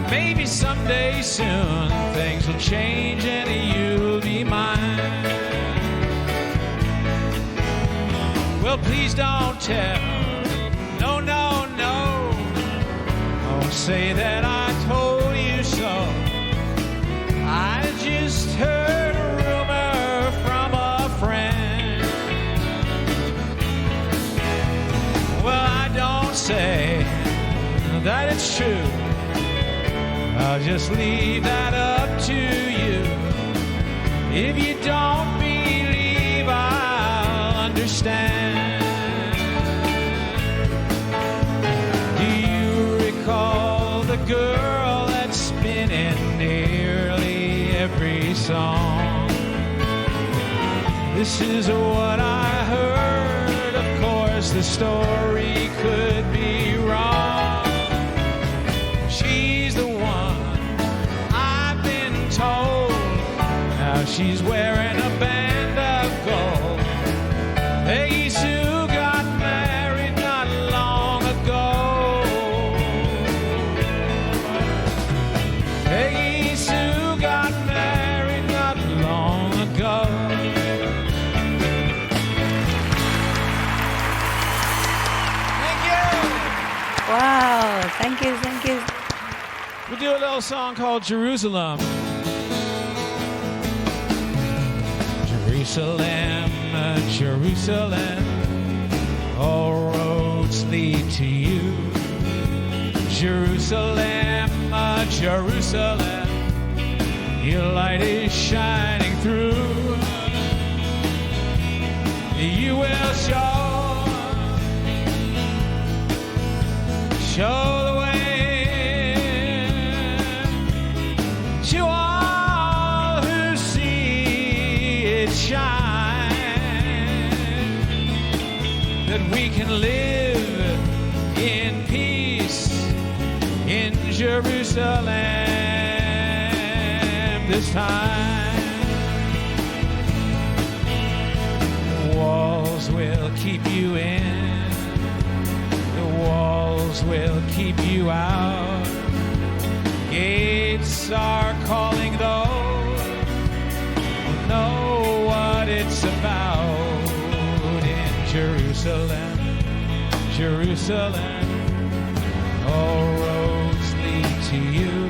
Maybe someday soon things will change and you'll be mine. Well, please don't tell. No. Don't say that I told you so. I just heard a rumor from a friend. Well, I don't say that it's true. I'll just leave that up to you. If you don't believe, I'll understand. Do you recall the girl that's been in nearly every song? This is what I heard. Of course, the story could be wrong. She's the one I've been told. Now she's wearing a band of gold. Peggy's who got married not long ago. Thank you, thank you. We'll do a little song called Jerusalem. Jerusalem, Jerusalem, all roads lead to you. Jerusalem, Jerusalem, your light is shining through. You will show the way to all who see it shine, that we can live in peace in Jerusalem this time. The walls will keep you in, the walls will keep you out. Gates are calling those who know what it's about. In Jerusalem, Jerusalem, all roads lead to you.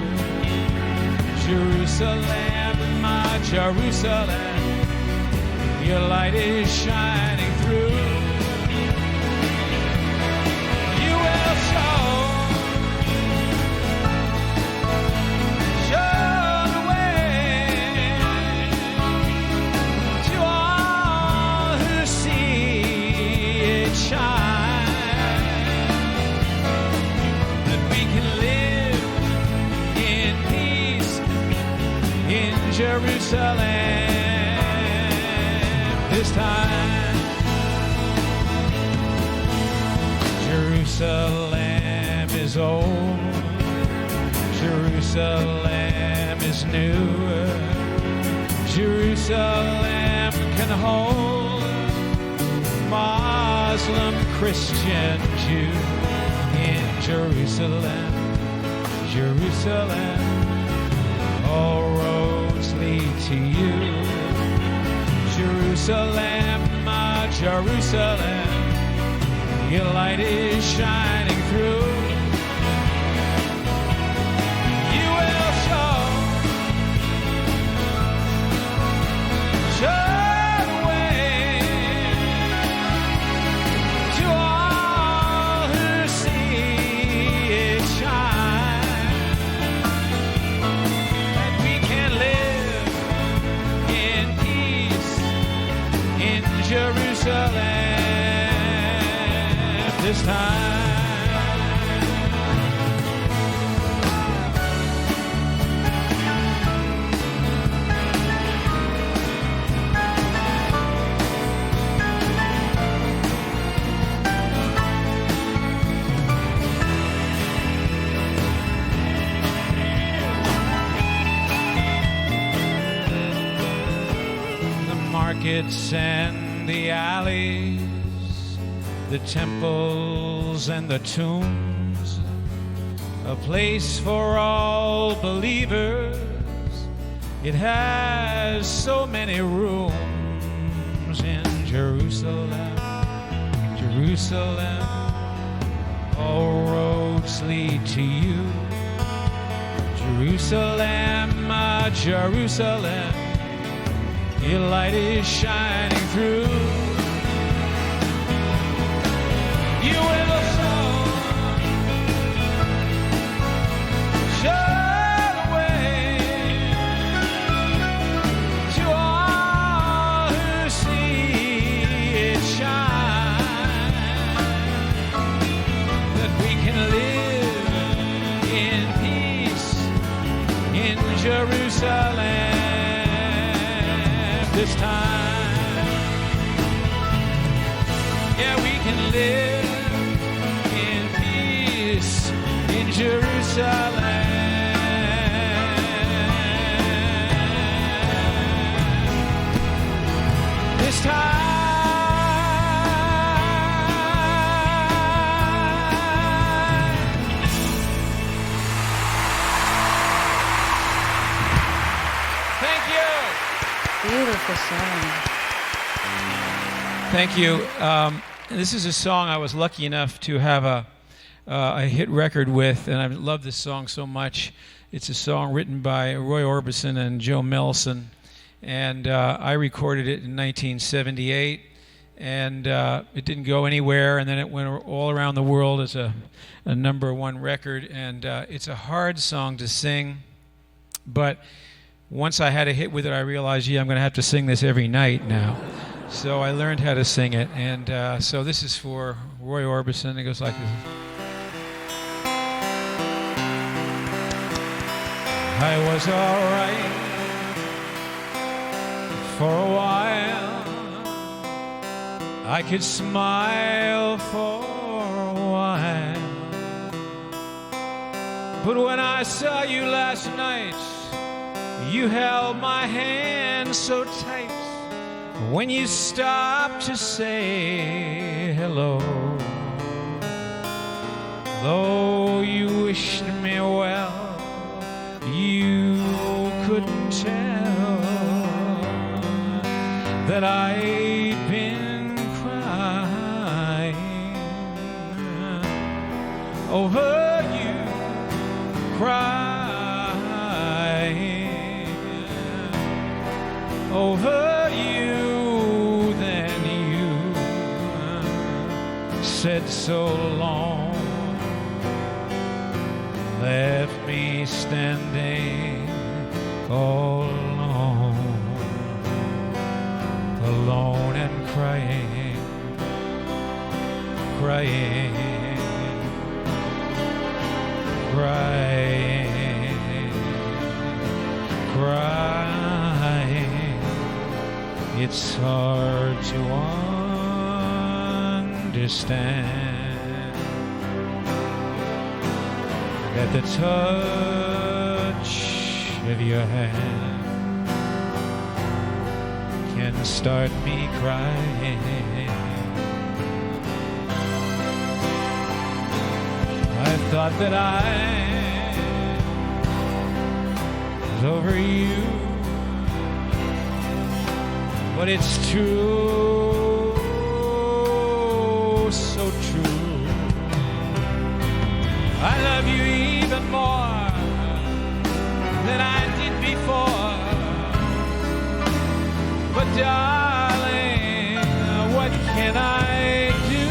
Jerusalem, my Jerusalem, your light is shining through. You will show the way to all who see it shine, that we can live in peace in Jerusalem this time. Jerusalem is old, Jerusalem is new. Jerusalem can hold Muslim, Christian, Jew. In Jerusalem, Jerusalem, all roads lead to you. Jerusalem, my Jerusalem, your light is shining through. You will show the way to all who see it shine, that we can live in peace in Jerusalem this time. The markets and the alleys, the temples and the tombs, a place for all believers. It has so many rooms in Jerusalem, Jerusalem, all roads lead to you. Jerusalem, my Jerusalem, your light is shining through. You will show the way to all who see it shine, that we can live in peace in Jerusalem this time. Yeah, we can live in peace in Jerusalem this time. Thank you. Beautiful song. Thank you. This is a song I was lucky enough to have a a hit record with, and I love this song so much. It's a song written by Roy Orbison and Joe Melson, and I recorded it in 1978, and it didn't go anywhere, and then it went all around the world as a #1 record, and it's a hard song to sing, but once I had a hit with it, I realized, I'm going to have to sing this every night now. So I learned how to sing it, and so this is for Roy Orbison. It goes like this. I was all right for a while. I could smile for a while. But when I saw you last night, you held my hand so tight. When you stopped to say hello, though you wished me well, you couldn't tell that I'd been crying over you, crying over you. Then you said so long, left me standing all alone, alone and crying, crying, crying, crying. It's hard to understand that the touch of your hand can start me crying. I thought that I was over you, but it's true, so true. I love you even more than I did before. But darling, what can I do?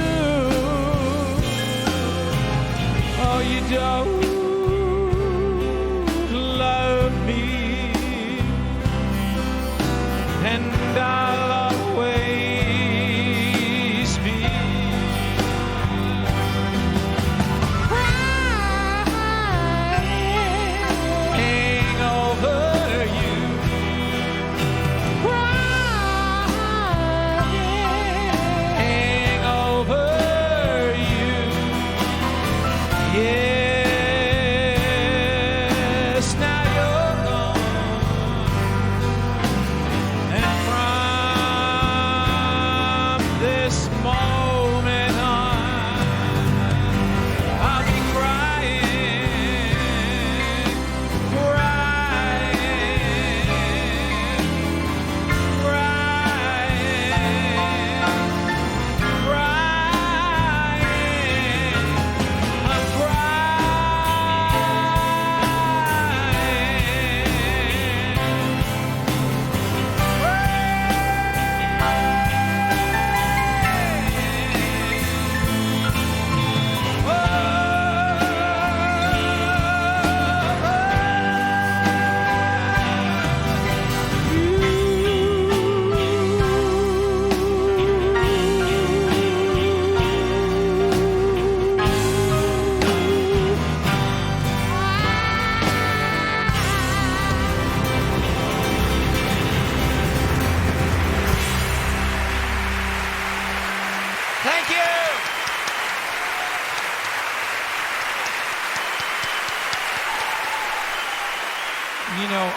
Oh, you don't love me, and I'll always be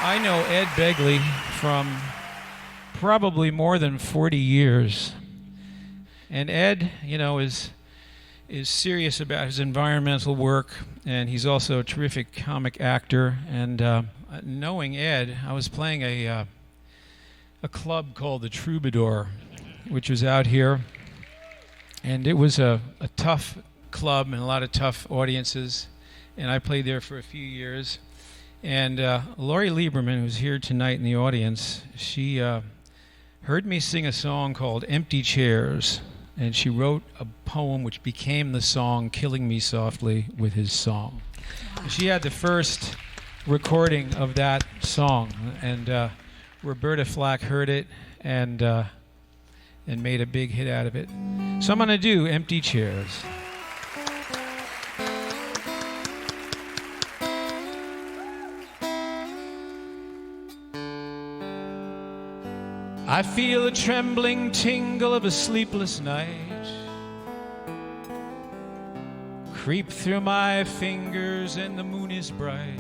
I know Ed Begley from probably more than 40 years. And Ed, is serious about his environmental work, and he's also a terrific comic actor. And knowing Ed, I was playing a club called the Troubadour, which was out here, and it was a tough club and a lot of tough audiences, and I played there for a few years. And Lori Lieberman, who's here tonight in the audience, she heard me sing a song called Empty Chairs, and she wrote a poem which became the song Killing Me Softly with His Song. She had the first recording of that song, and Roberta Flack heard it and made a big hit out of it. So I'm going to do Empty Chairs. I feel a trembling tingle of a sleepless night creep through my fingers, and the moon is bright.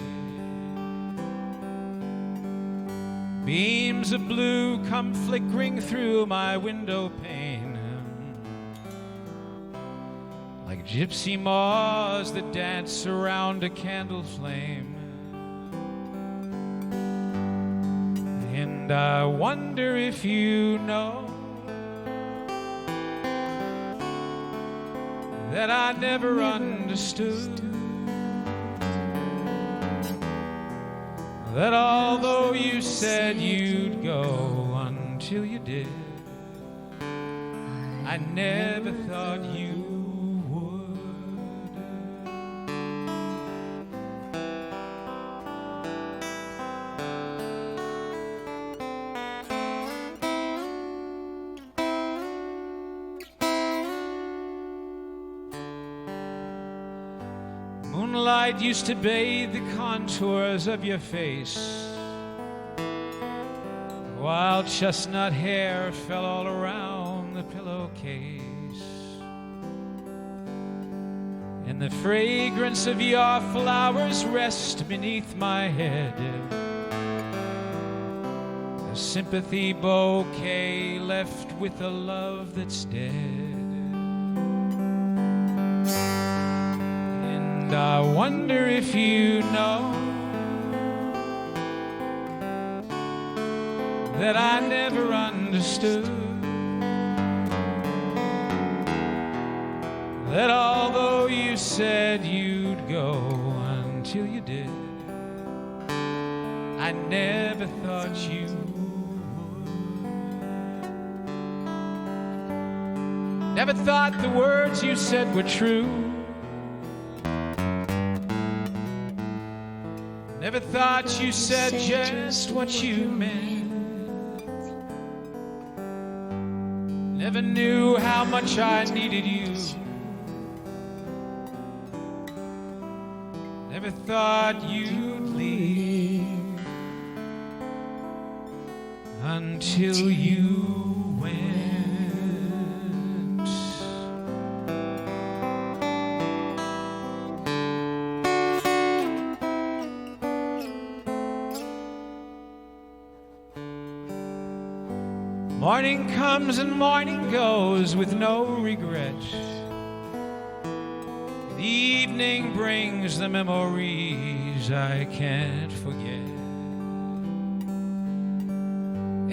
Beams of blue come flickering through my window pane, like gypsy moths that dance around a candle flame. And I wonder if you know that I never understood that although you said you'd go until you did, I never thought you would. Moonlight used to bathe the contours of your face. Wild chestnut hair fell all around the pillowcase, and the fragrance of your flowers rest beneath my head. A sympathy bouquet left with a love that's dead. And I wonder if you know that I never understood that although you said you'd go until you did, I never thought you would. Never thought the words you said were true. Never thought you said just what you meant. Never knew how much I needed you. Never thought you'd leave until you went. Morning comes and morning goes with no regret. The evening brings the memories I can't forget.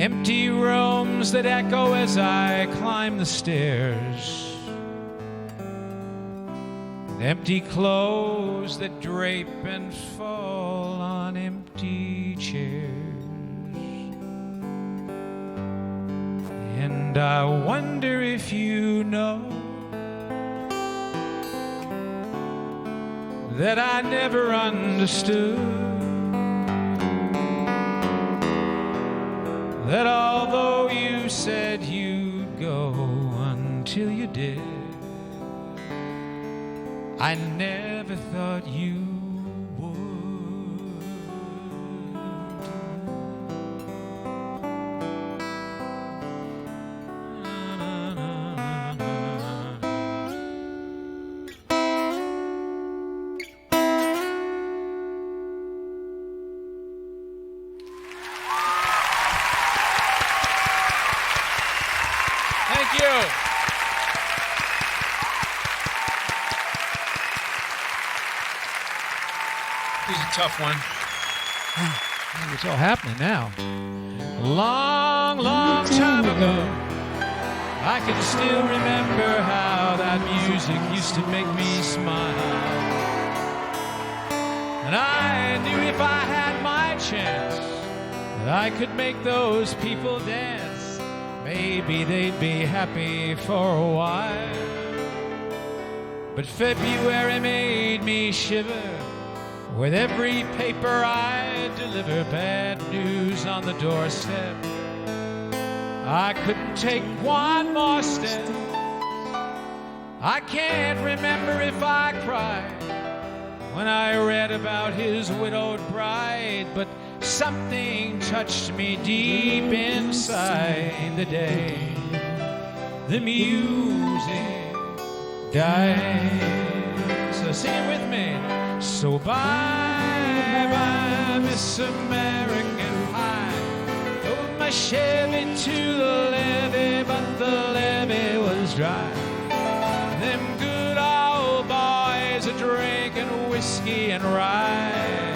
Empty rooms that echo as I climb the stairs. And empty clothes that drape and fall on empty chairs. And I wonder if you know that I never understood that although you said you'd go until you did, I never thought you would. Thank you. This is a tough one. It's all happening now. Long, long time ago, I I can still remember how that music used to make me smile. And I knew if I had my chance that I could make those people dance. Maybe they'd be happy for a while. But February made me shiver with every paper I deliver. Bad news on the doorstep. I couldn't take one more step. I can't remember if I cried when I read about his widowed bride, but something touched me deep inside the day the music died. So sing it with me. So bye-bye, Miss American Pie. Drove my Chevy to the levee, but the levee was dry. Them good old boys are drinking whiskey and rye,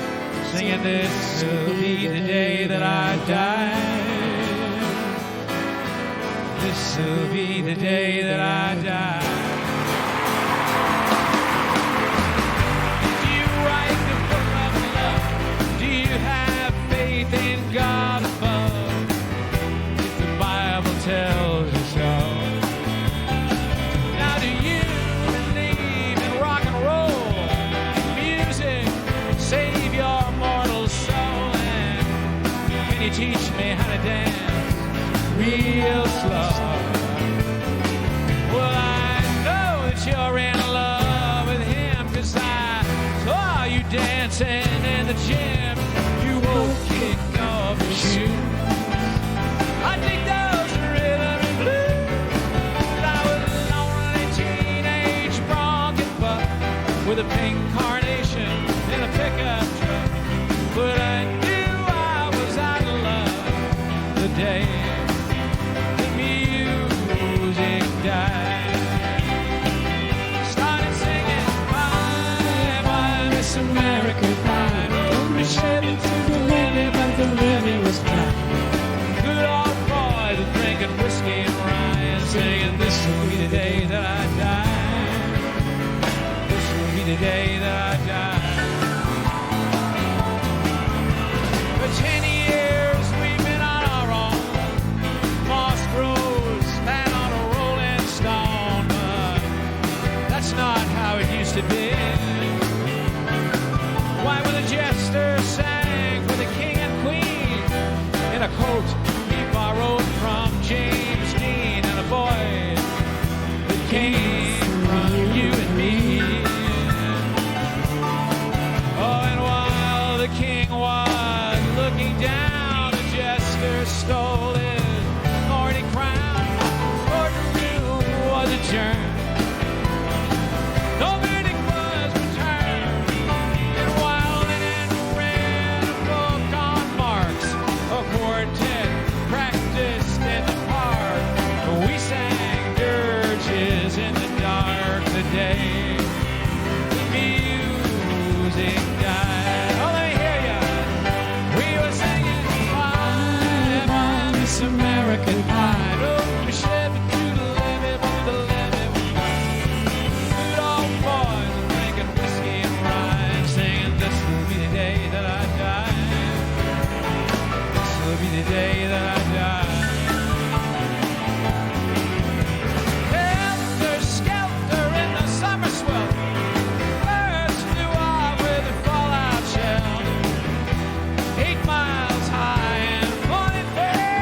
singing this will be the day that I die. This will be the day that I die. Do you write the book of love? Do you have faith in God above? If the Bible tells you so. Now do you believe in rock and roll? Music save your mortal soul? And can you teach me how to dance real slow? Well, I know that you're in love with him, 'cause I saw you dancing in the gym. You won't kick off your shoes. I dig those rhythm and blues. I was a lonely teenage bronco buck with a pink carnation in a pickup truck, but I knew I was out of love the day the music died. Started singing bye-bye, Miss America Pie. Drove me Chevy to the levee, but the levee was dry. Good old boys are drinking whiskey and rye and singing this will be the day that I die. This will be the day that I die. For 10 years we've been on our own. Moss grows fat on a rolling stone, but that's not how it used to be. Why, when the jester sang for the king and queen in a coat he borrowed from James Dean, and a voice that came from you and me. Oh, and while the king was looking down, the jester stole his thorny crown. Courtroom was adjourned. No verdict was returned. And while Lennon read a book on Marx, a quartet practiced in the park, we sang dirges in the dark the day the music died. Oh, let me hear ya. We were singing bye-bye, Miss American Pie. Drove me Chevy to the levee, but the levee was dry. Good old boys are drinking whiskey and rye, singing this will be the day that I die. This will be the day that I die. Helter skelter in the summer swelter, birds flew off with a fallout shell. 8 miles high and 40 feet.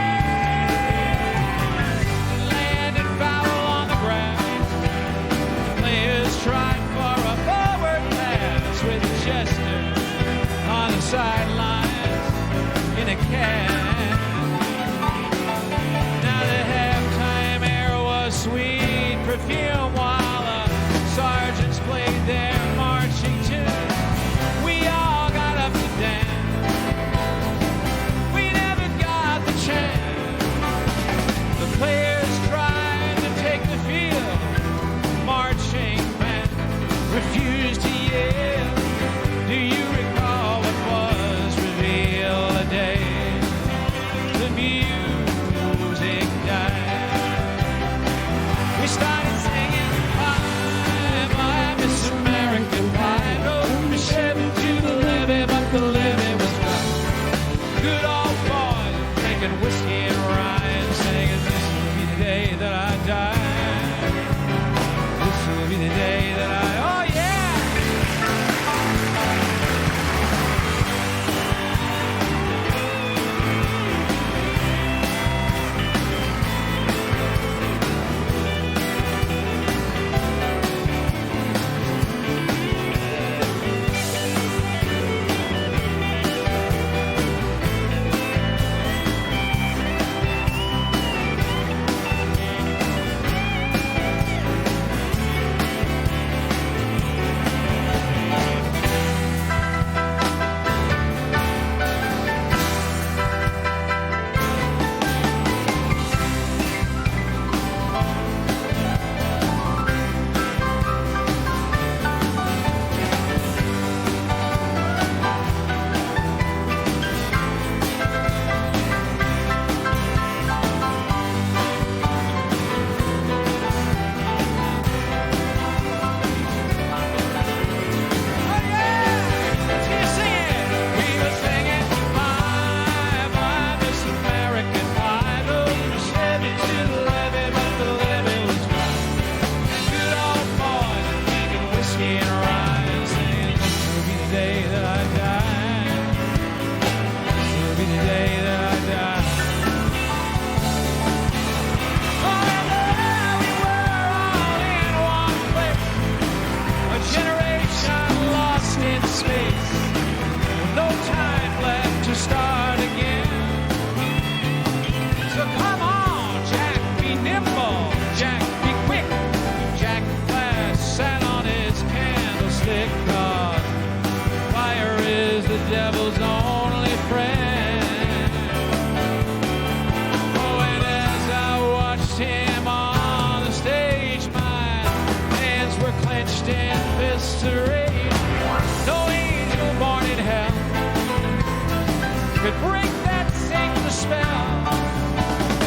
would break that single spell.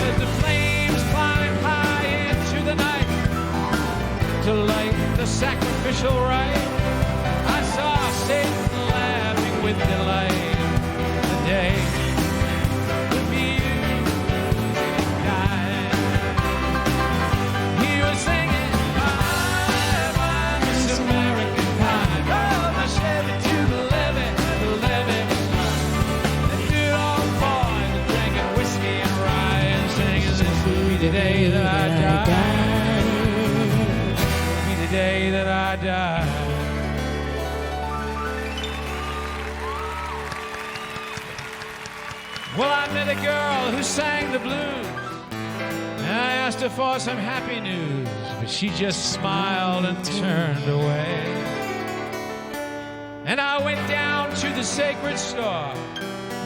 As the flames climbed high into the night to light the sacrificial rite, I saw Satan laughing with delight the day the music died. He was singing, "Bye, Miss American Pie." Drove my Chevy to the levee, the levee. The good old boys were drinking whiskey and rye and singing, "This will be the day that I die. Be the day that I die." Well, I met a girl who sang the blues, and I asked her for some happy news, but she just smiled and turned away. And I went down to the sacred store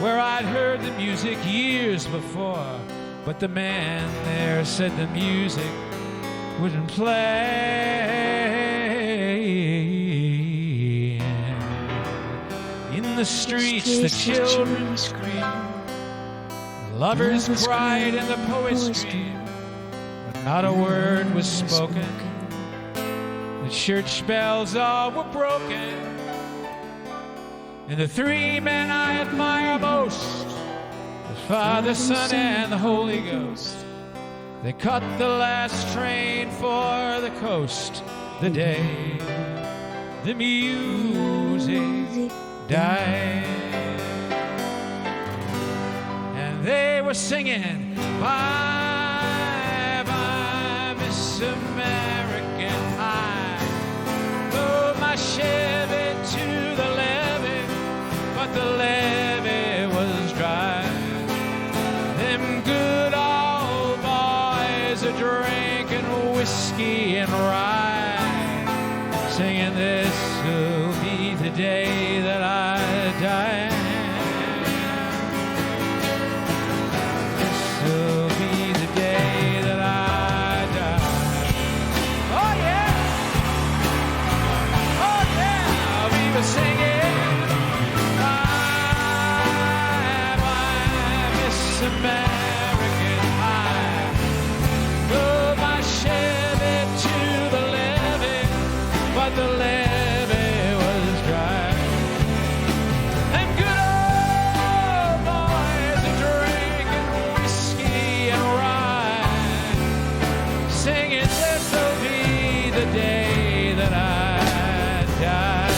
where I'd heard the music years before, but the man there said the music wouldn't play. In the streets, the children screamed, lovers cried, and the poets screamed, but not a word was spoken. The church bells all were broken, and the three men I admire most, the Father, Son, and the Holy Ghost, they cut the last train for the coast the day the music died. And they were singing, "Bye, bye, Miss American Pie." Drove my Chevy to the levee, but the levee was dry. Them good old boys are drinking whiskey and rye, singing, "This will be the day that I die. This will be the day that I die." Oh yeah! Oh yeah! We were singing, "Bye, bye, Miss American Pie." Drove my Chevy to the levee, but the levee was dry. And good old boys are drinking whiskey and rye, singing, "This'll be the day that I die."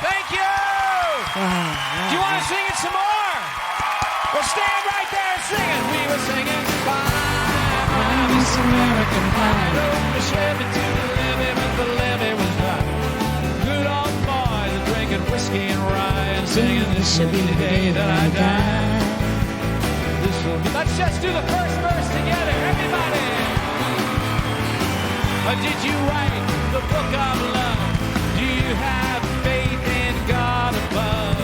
Thank you! Do you want to sing it some more? Well, stand right there and sing it. We were singing, "Bye, bye, Miss American Pie." Drove the Chevy to the levee, but the levee was dry. Good old boys are drinking whiskey and rye and singing, "This will be the day that I die." This will be. Let's just do the first verse together, everybody. Did you write the book of love? Do you have faith in God above?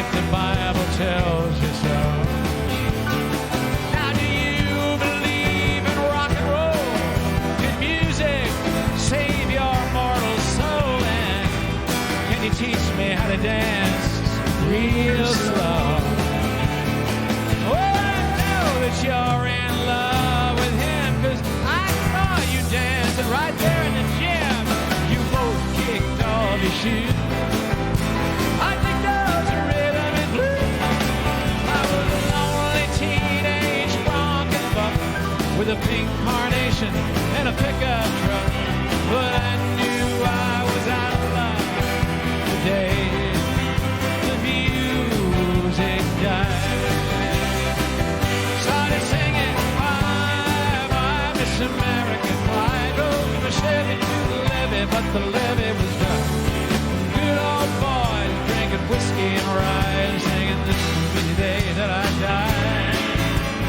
If the Bible tells you so. Now, do you believe in rock and roll? Can music save your mortal soul? And can you teach me how to dance real slow? Oh, I know that you're in love with him, 'cause I saw you dancing right there in the gym. You both kicked off your shoes. I think those are rhythm and blues. I was a lonely teenage bronc and buck with a pink carnation and a pickup truck, but I knew I was out of luck the day the music died. Started singing, "Bye, bye, Miss American Pie." Drove my Chevy to the levee, but the levee was dry. Good old boys drinking whiskey and rye and singing, "This will be the day that I die."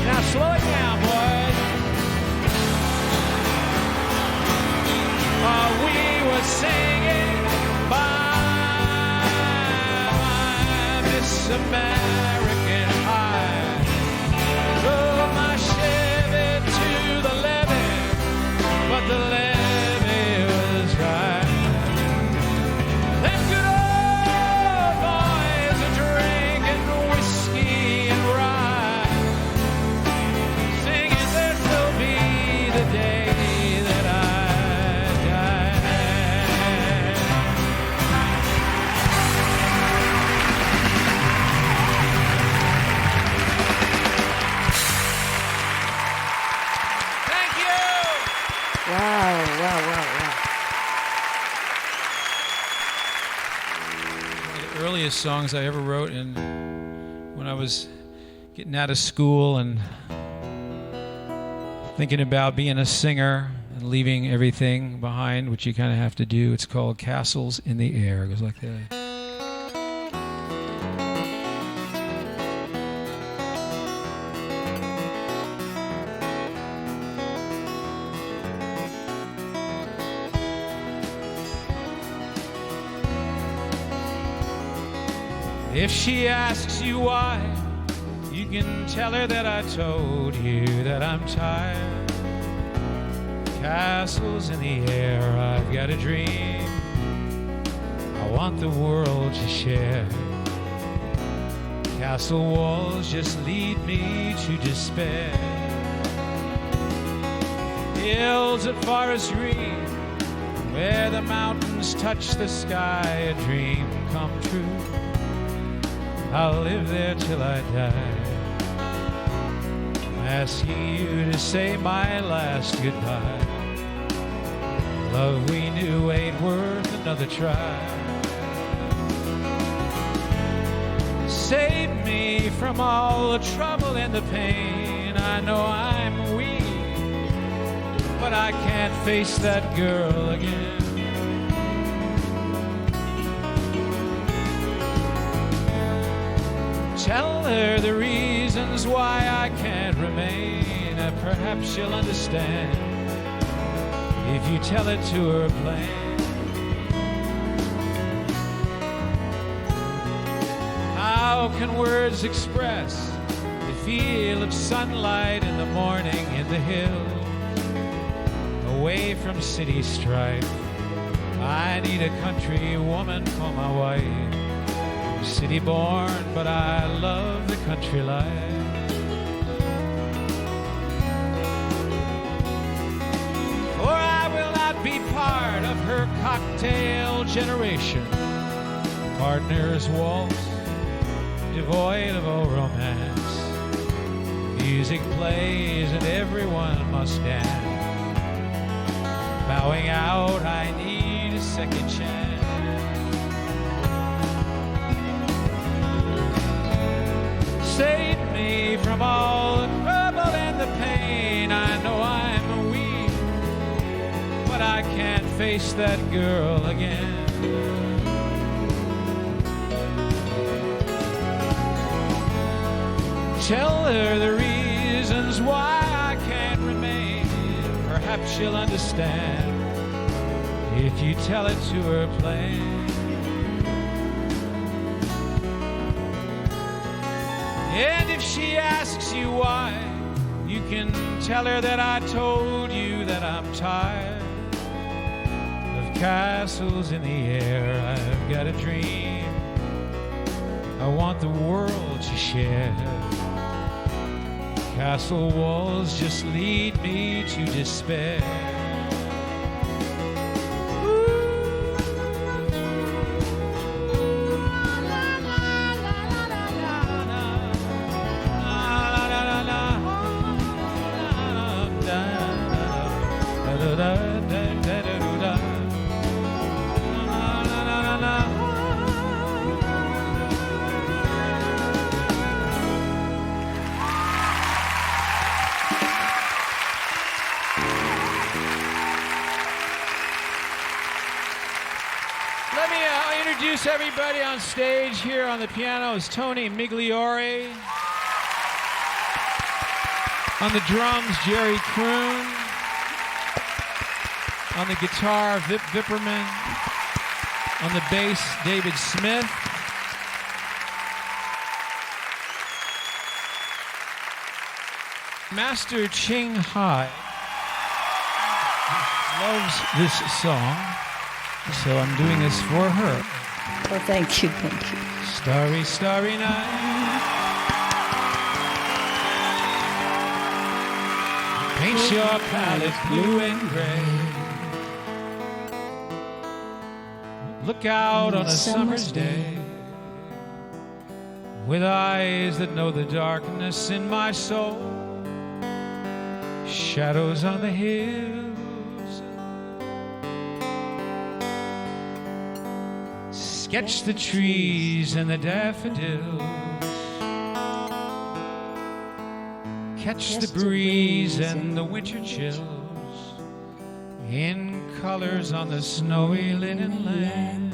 Now slow it down, boys. We were singing, "Bye, Miss American Pie." Drove my Chevy Wow, wow, wow, wow. One of the earliest songs I ever wrote when I was getting out of school and thinking about being a singer and leaving everything behind, which you kind of have to do. It's called Castles in the Air. It goes like that. If she asks you why, you can tell her that I told you that I'm tired. Castles in the air, I've got a dream I want the world to share. Castle walls just lead me to despair. Hills of forest green, where the mountains touch the sky, a dream come true. I'll live there till I die. I'm asking you to say my last goodbye. Love we knew ain't worth another try. Save me from all the trouble and the pain. I know I'm weak, but I can't face that girl again. Tell her the reasons why I can't remain, and perhaps she'll understand if you tell it to her plain. How can words express the feel of sunlight in the morning in the hills, away from city strife? I need a country woman for my wife. City born, but I love the country life. For I will not be part of her cocktail generation. Partners waltz, devoid of all romance. Music plays and everyone must dance. Bowing out, I need a second chance. Save me from all the trouble and the pain. I know I'm weak, but I can't face that girl again. Tell her the reasons why I can't remain. Perhaps she'll understand if you tell it to her plain. And if she asks you why, you can tell her that I told you that I'm tired of castles in the air. I've got a dream I want the world to share. Castle walls just lead me to despair. Introduce everybody on stage. Here on the piano is Tony Migliore. On the drums, Jerry Kroon. On the guitar, Vip Vipperman. On the bass, David Smith. Master Ching Hai loves this song, so I'm doing this for her. Oh, thank you, thank you. Starry, starry night. Paint your palette blue and gray. Look out on a summer's day with eyes that know the darkness in my soul. Shadows on the hills Sketch the trees and the daffodils. Catch the breeze and the winter chills in colors on the snowy linen land.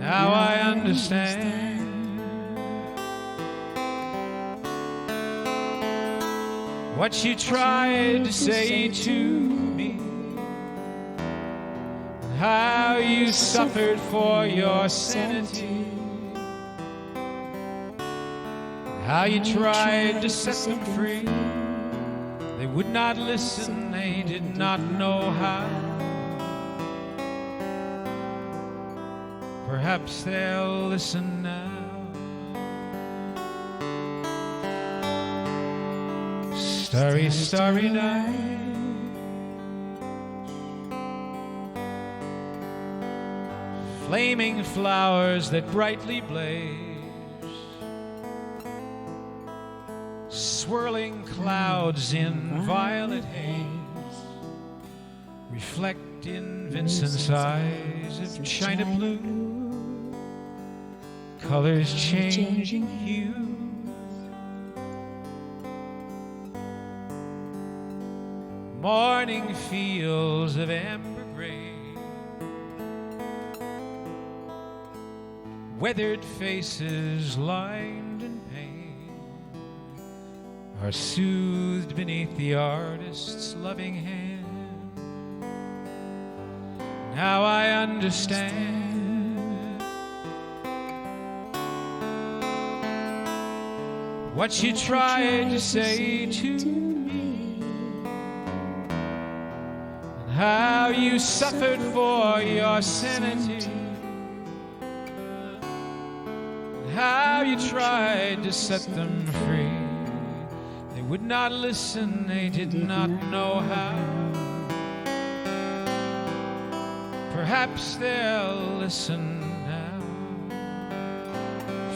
Now I understand what you tried to say to me, how you suffered for your sanity, how you tried to set them free. They would not listen, they did not know how. Perhaps they'll listen now. Starry, starry night, flaming flowers that brightly blaze, swirling clouds in violet haze, reflect in Vincent's eyes of china blue, colors changing hue. Morning fields of amber grain, weathered faces lined in pain are soothed beneath the artist's loving hand. Now I understand what you tried to say to me, and how you suffered for your sanity, and how you tried to set them free. They would not listen, they did not know how. Perhaps they'll listen now,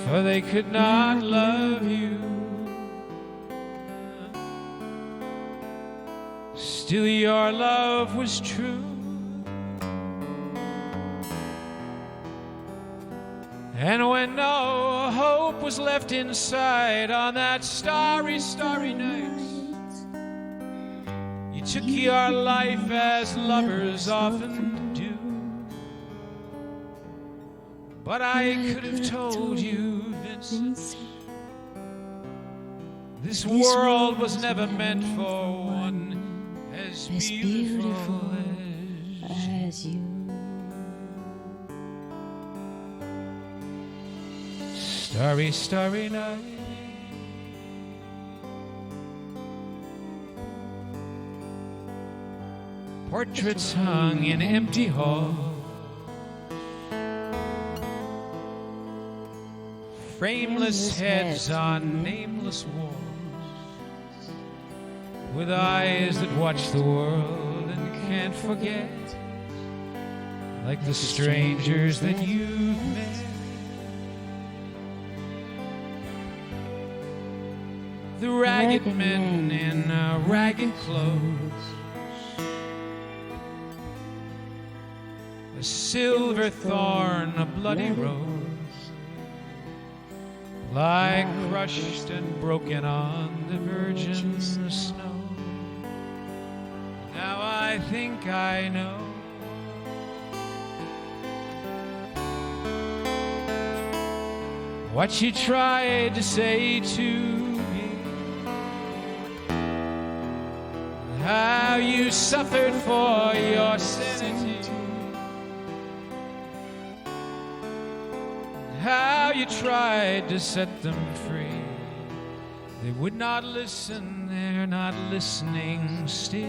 for they could not love you. Still your love was true, and when no hope was left inside on that starry, starry night, you took your life as lovers often do. But I could have told you, Vincent, this world was never meant for one as beautiful as you. Starry, starry night, portraits hung in empty halls, frameless heads on nameless walls, with eyes that watch the world and can't forget, like the strangers that you've met. The ragged men in ragged clothes, a silver thorn, a bloody rose, lie crushed and broken on the virgin snow. Now I think I know what you tried to say to me, how you suffered for your sanity, how you tried to set them free. They would not listen, they're not listening still.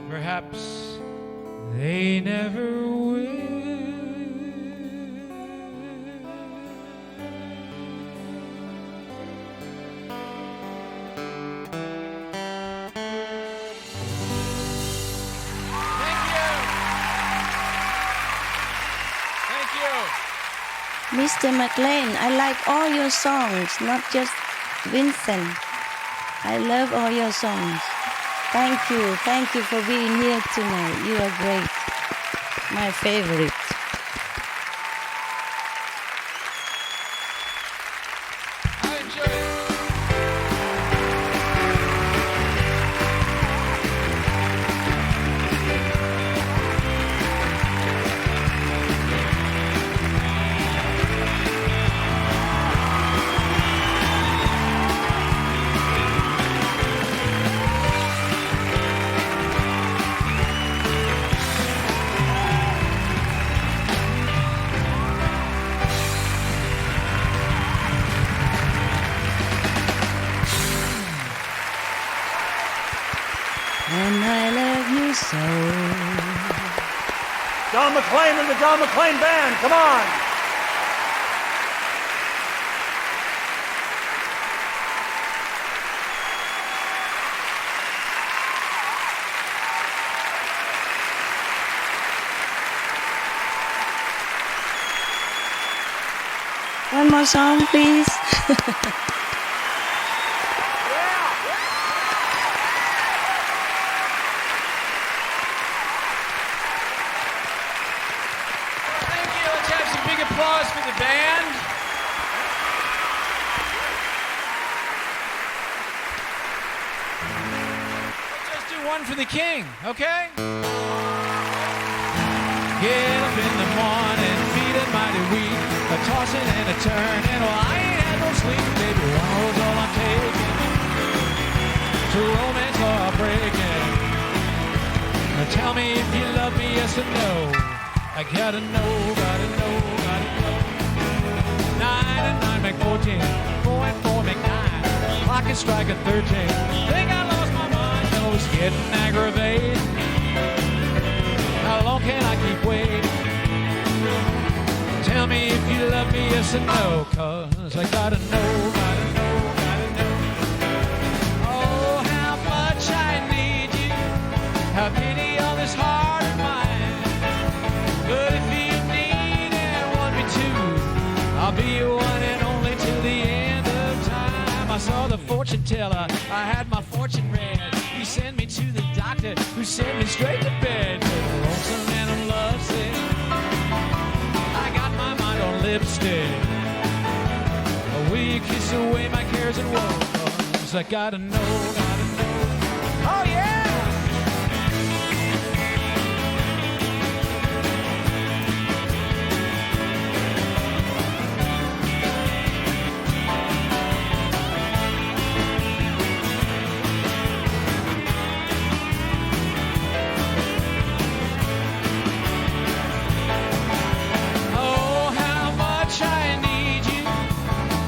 Perhaps they never will. Mr. McLean, I like all your songs, not just Vincent. I love all your songs. Thank you. Thank you for being here tonight. You are great. My favorite. And I love you so. John McClain and the John McClain Band, come on. One more song, please. Big applause for the band. Let's just do one for the king, okay? Get up in the morning, feeling mighty weak, a tossing and a turning. Well, I ain't had no sleep, baby. One roll's all I'm taking. To romance or breaking. Now tell me if you love me, yes or no. I gotta know, gotta know, gotta know. 9 and 9 make 14, 4 and 4 make 9. Clock is striking 13. Think I lost my mind, no, it's getting aggravating. How long can I keep waiting? Tell me if you love me, yes or no, 'cause I gotta know, gotta know, gotta know. Oh, how much I need you. Have pity on this heart of mine. But if you need and want me to, I'll be your one and only till the end of time. I saw the fortune teller, I had my fortune read. He sent me to the doctor, who sent me straight to bed. Lonesome and I'm lovesick. I got my mind on lipstick. Will you kiss away my cares and woes? 'Cause I gotta know, gotta know. Oh yeah!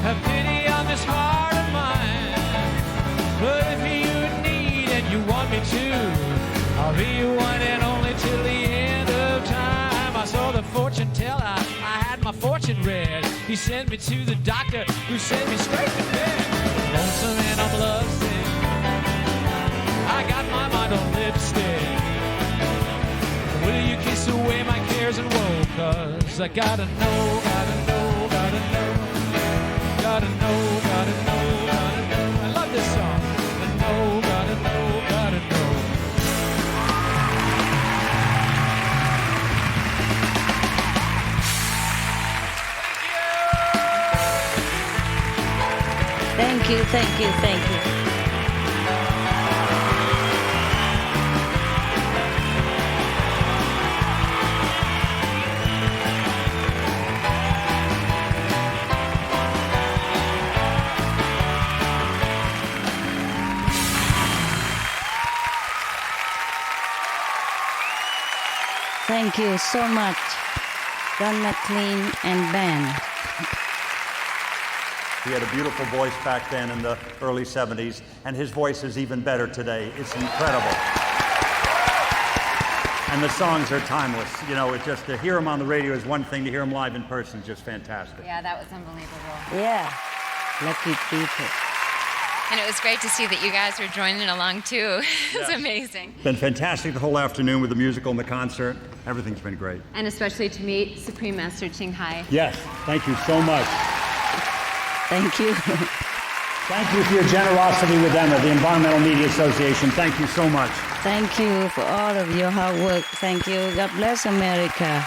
Have pity on this heart of mine. But if you need and you want me to, I'll be your one and only till the end of time. I saw the fortune teller, I had my fortune read. He sent me to the doctor, who sent me straight to bed. Lonesome and I'm lovesick. I got my mind on lipstick. Will you kiss away my cares and woe? 'Cause I gotta know, gotta know, gotta know. Gotta know, gotta know, gotta know. I love this song. Gotta know, gotta know, gotta know. Thank you, thank you, thank you. Thank you so much, John McClain and band. He had a beautiful voice back then in the early 70s, and his voice is even better today. It's incredible. And the songs are timeless. You know, it's just to hear him on the radio is one thing, to hear him live in person is just fantastic. Yeah, that was unbelievable. Yeah, lucky people. And it was great to see that you guys were joining along too. It's Yes. amazing. Been fantastic the whole afternoon with the musical and the concert. Everything's been great. And especially to meet Supreme Master Ching Hai. Yes, thank you so much. Thank you. Thank you for your generosity with Emma, the Environmental Media Association. Thank you so much. Thank you for all of your hard work. Thank you. God bless America.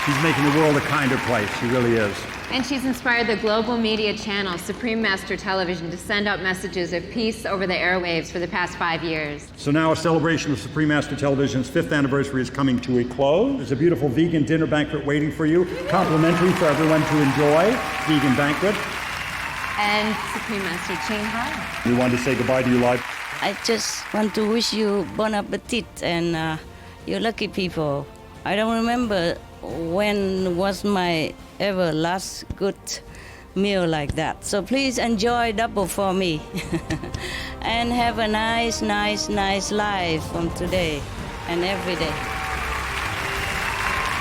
She's making the world a kinder place. She really is. And she's inspired the global media channel, Supreme Master Television, to send out messages of peace over the airwaves for the past 5 years. So now our celebration of Supreme Master Television's 5th anniversary is coming to a close. There's a beautiful vegan dinner banquet waiting for you, complimentary for everyone to enjoy. Vegan banquet. And Supreme Master Ching Hai. We wanted to say goodbye to you live. I just want to wish you bon appetit and you lucky people. I don't remember when was my ever last good meal like that. So please enjoy double for me. And have a nice life from today and every day.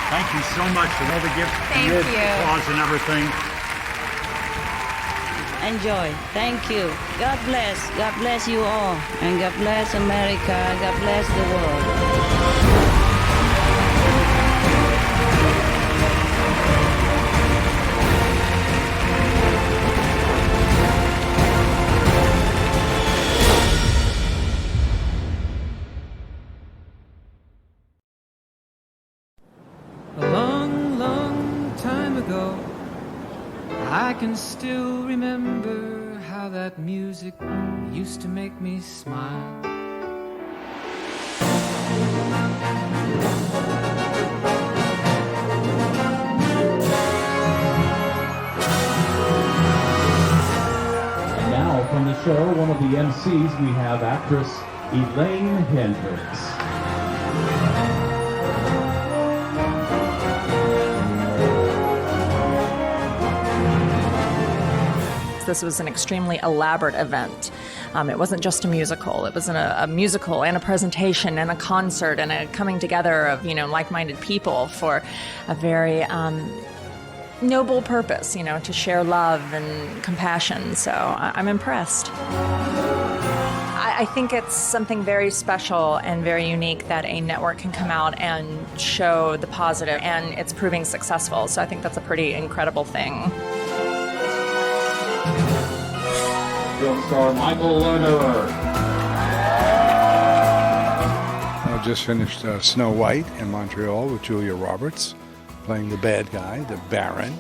Thank you so much for all the gifts. Thank and you. Applause and everything. Enjoy. Thank you. God bless. God bless you all. And God bless America. God bless the world. A long, long time ago, I can still remember how that music used to make me smile. And now from the show, one of the MCs, we have actress Elaine Hendricks. This was an extremely elaborate event. It wasn't just a musical. It was a musical and a presentation and a concert and a coming together of, like-minded people for a very noble purpose, to share love and compassion. So I'm impressed. I think it's something very special and very unique that a network can come out and show the positive, and it's proving successful. So I think that's a pretty incredible thing. Film star Michael Lerner. I just finished Snow White in Montreal with Julia Roberts, playing the bad guy, the Baron.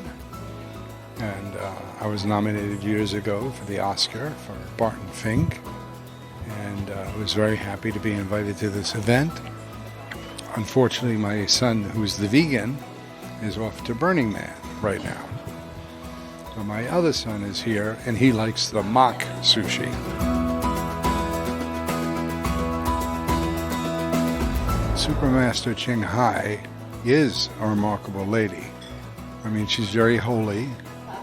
And I was nominated years ago for the Oscar for Barton Fink. And I was very happy to be invited to this event. Unfortunately, my son, who's the vegan, is off to Burning Man right now. So my other son is here, and he likes the mock sushi. Supermaster Ching Hai is a remarkable lady. I mean, she's very holy,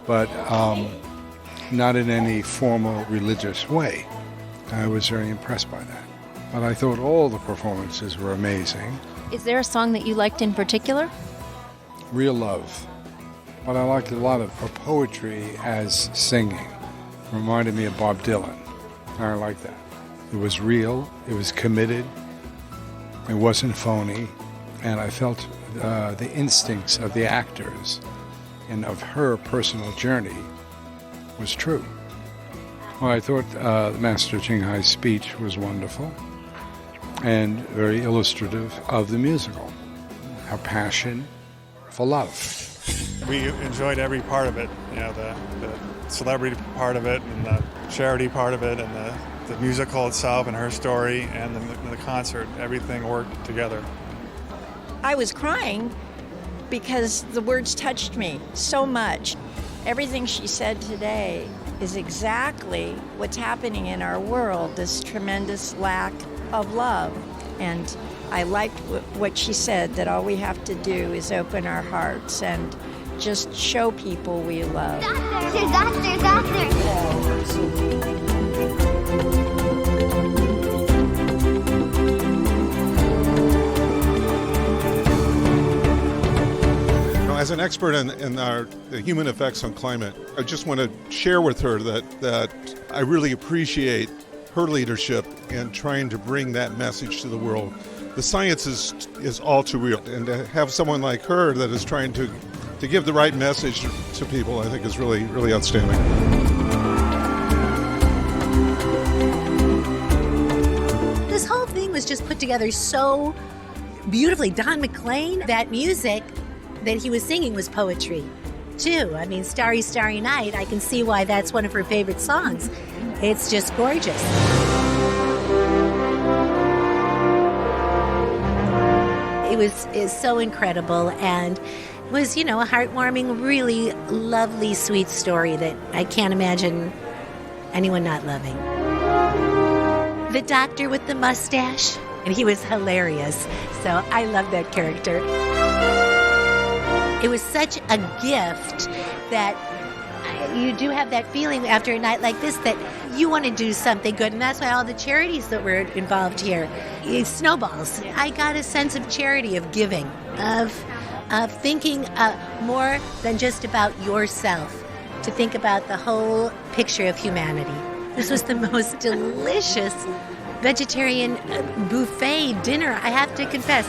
but not in any formal religious way. I was very impressed by that. But I thought all the performances were amazing. Is there a song that you liked in particular? Real Love. But I liked a lot of her poetry as singing. Reminded me of Bob Dylan. I like that. It was real, it was committed, it wasn't phony, and I felt the instincts of the actors and of her personal journey was true. Well, I thought Master Ching Hai's speech was wonderful and very illustrative of the musical. Her passion for love. We enjoyed every part of it, the celebrity part of it and the charity part of it and the musical itself and her story and the concert. Everything worked together. I was crying because the words touched me so much. Everything she said today is exactly what's happening in our world, this tremendous lack of love. And I liked what she said, that all we have to do is open our hearts and just show people we love. As an expert in the human effects on climate, I just want to share with her that I really appreciate her leadership in trying to bring that message to the world. The science is all too real, and to have someone like her that is trying to give the right message to people, I think is really, really outstanding. just put together so beautifully. Don McLean, that music that he was singing was poetry, too. I mean, Starry, Starry Night, I can see why that's one of her favorite songs. It's just gorgeous. Is so incredible, and was, a heartwarming, really lovely, sweet story that I can't imagine anyone not loving. The doctor with the mustache, and he was hilarious, so I love that character. It was such a gift that you do have that feeling after a night like this that you want to do something good, and that's why all the charities that were involved here, it snowballs. I got a sense of charity, of giving, of thinking more than just about yourself, to think about the whole picture of humanity. This was the most delicious vegetarian buffet dinner, I have to confess.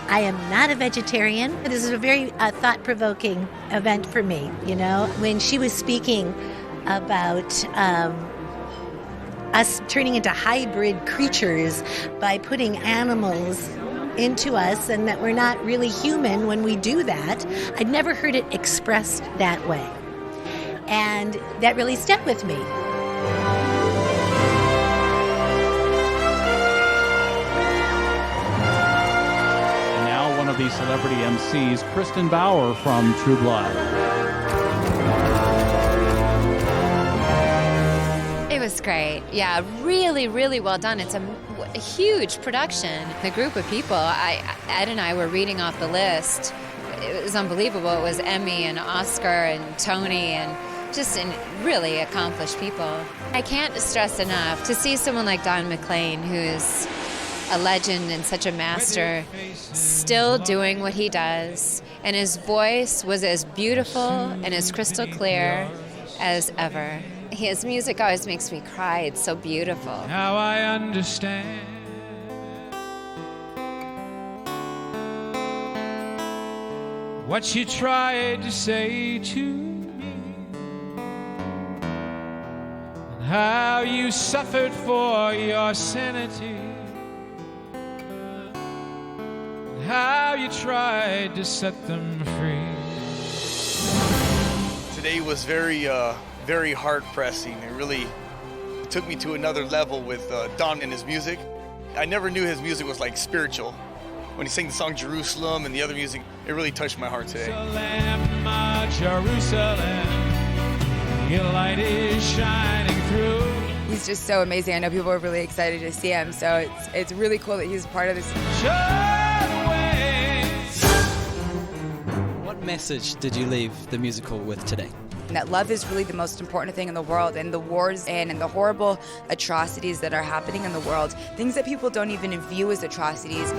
I am not a vegetarian. This is a very thought-provoking event for me, When she was speaking about us turning into hybrid creatures by putting animals into us and that we're not really human when we do that, I'd never heard it expressed that way. And that really stuck with me. The celebrity MCs, Kristen Bauer from True Blood. It was great. Yeah, really, really well done. It's a huge production. The group of people, Ed and I were reading off the list. It was unbelievable. It was Emmy and Oscar and Tony and just really accomplished people. I can't stress enough to see someone like Don McLean, who's a legend and such a master, still doing what he does. And his voice was as beautiful and as crystal clear as ever. His music always makes me cry. It's so beautiful. Now I understand what you tried to say to me, and how you suffered for your sanity, how you tried to set them free. Today was very heart-pressing. It really took me to another level with Don and his music. I never knew his music was like spiritual. When he sang the song Jerusalem and the other music, it really touched my heart today. Jerusalem, your light is shining through. He's just so amazing. I know people are really excited to see him, so it's really cool that he's a part of this. What message did you leave the musical with today? That love is really the most important thing in the world, and the wars and the horrible atrocities that are happening in the world, things that people don't even view as atrocities,